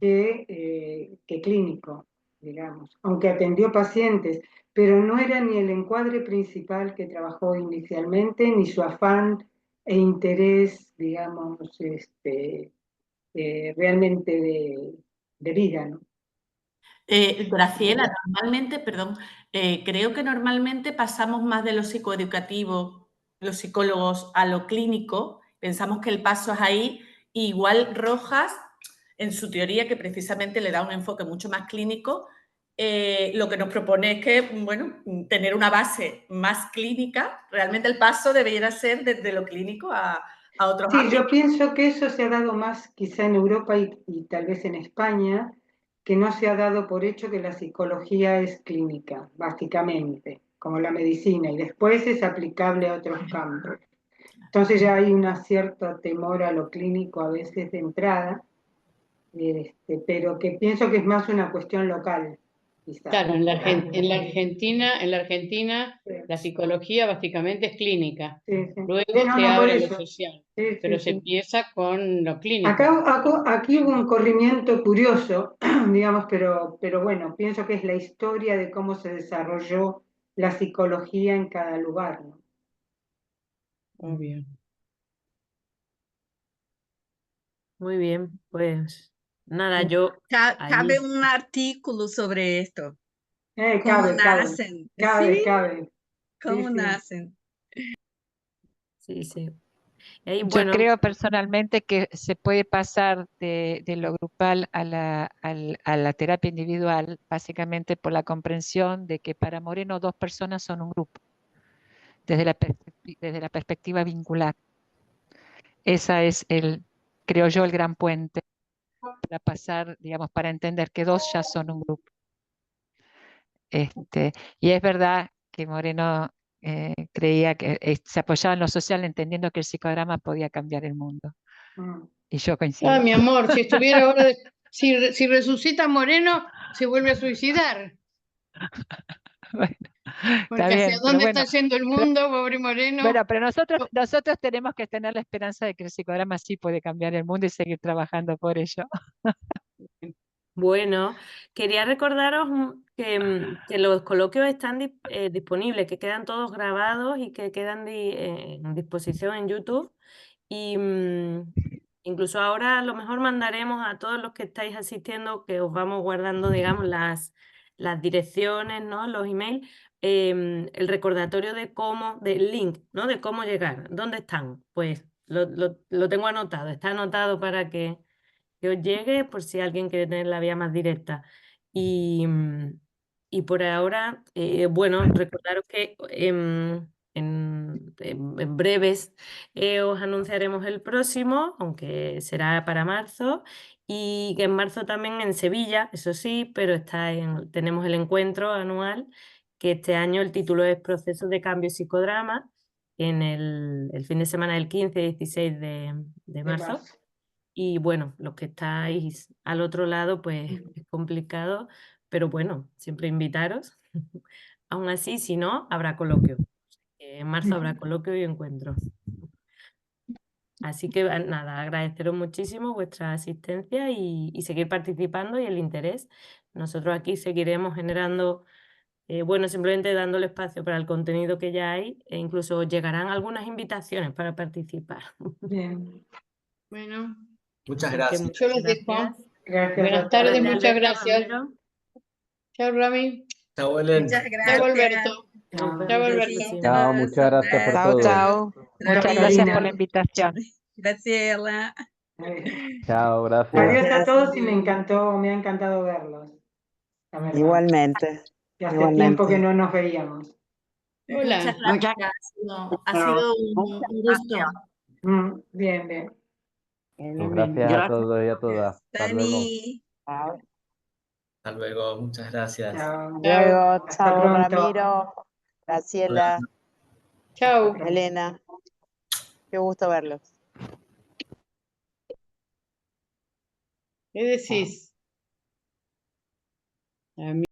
que clínico, digamos, aunque atendió pacientes, pero no era ni el encuadre principal que trabajó inicialmente, ni su afán e interés, digamos, realmente de vida, ¿no? Graciela, normalmente, perdón, creo que normalmente pasamos más de lo psicoeducativo, los psicólogos, a lo clínico, pensamos que el paso es ahí, igual Rojas, en su teoría, que precisamente le da un enfoque mucho más clínico, lo que nos propone es que, bueno, tener una base más clínica, realmente el paso debería ser desde lo clínico a otros ámbitos. Sí, yo pienso que eso se ha dado más quizá en Europa y tal vez en España, que no se ha dado por hecho que la psicología es clínica, básicamente, como la medicina, y después es aplicable a otros campos. Entonces ya hay un cierto temor a lo clínico a veces de entrada, pero que pienso que es más una cuestión local. quizás. Claro, en la Argentina Sí. la psicología básicamente es clínica. Sí, sí. Luego Sí, no, se no, por abre lo eso. social, Sí, sí, pero se sí. empieza con lo clínico. Aquí hubo un corrimiento curioso, digamos, pero bueno, pienso que es la historia de cómo se desarrolló la psicología en cada lugar, ¿no? Obvio. Muy bien, pues nada, yo Cabe ahí, un artículo sobre esto. ¿Cómo Cabe, nacen? cabe, Sí, cabe. Sí, ¿cómo sí. nacen? sí, sí. Y ahí, Yo bueno, creo personalmente que se puede pasar de lo grupal a la terapia individual, básicamente por la comprensión de que para Moreno 2 personas son un grupo, desde la perspectiva vincular. Esa es creo yo, el gran puente para pasar, digamos, para entender que 2 ya son un grupo. Y es verdad que Moreno creía que se apoyaba en lo social, entendiendo que el psicodrama podía cambiar el mundo. Y yo coincido. Ah, mi amor, si estuviera ahora, si resucita Moreno, se vuelve a suicidar. Bueno, Porque está hacia bien, pero dónde bueno, está yendo el mundo, pobre Moreno. bueno, pero nosotros tenemos que tener la esperanza de que el psicodrama sí puede cambiar el mundo y seguir trabajando por ello. bueno, quería recordaros que los coloquios están disponibles, que quedan todos grabados y que quedan en disposición en YouTube. Y incluso ahora a lo mejor mandaremos a todos los que estáis asistiendo, que os vamos guardando, digamos, las direcciones, ¿no? Los emails, el recordatorio del link, ¿no? De cómo llegar. ¿Dónde están? Pues lo tengo anotado, está anotado para que os llegue por si alguien quiere tener la vía más directa. Y por ahora, bueno, recordaros que en breves os anunciaremos el próximo, aunque será para marzo, y que en marzo también en Sevilla, eso sí, pero tenemos el encuentro anual, que este año el título es Procesos de Cambio y Psicodrama, en el fin de semana del 15 y 16 de marzo. Y bueno, los que estáis al otro lado, pues es complicado, pero bueno, siempre invitaros. Aún así, si no, habrá coloquio. En marzo habrá coloquio y encuentro. Así que nada, agradeceros muchísimo vuestra asistencia y seguir participando y el interés. Nosotros aquí seguiremos generando, bueno, simplemente dándole espacio para el contenido que ya hay e incluso llegarán algunas invitaciones para participar. Bien. Bueno, Muchas Así que gracias. muchas yo los dejo. gracias. Gracias a Buenas todos. tardes, Gracias, muchas Alberto, gracias. Ramiro. Chao, Rami. Chao, Belén. Muchas Chao, gracias. Alberto. Nos vemos Chao, el Alberto. próximo. Chao, muchas gracias por Chao, todo. chao. Muchas Chao, gracias por Karina. la invitación. Graciela. Chao, gracias. Adiós a todos y Gracias. me ha encantado verlos. La verdad. Igualmente, Que hace tiempo que igualmente. no nos veíamos. Hola. Muchas gracias. Ha sido un gusto. Bien, bien. Gracias a todos y a todas. Hasta luego. Dani. Hasta luego. Muchas gracias. Chao. Luego, Hasta chao pronto. Ramiro, Graciela, Chao. Elena. Qué gusto verlos. ¿Qué decís? A mí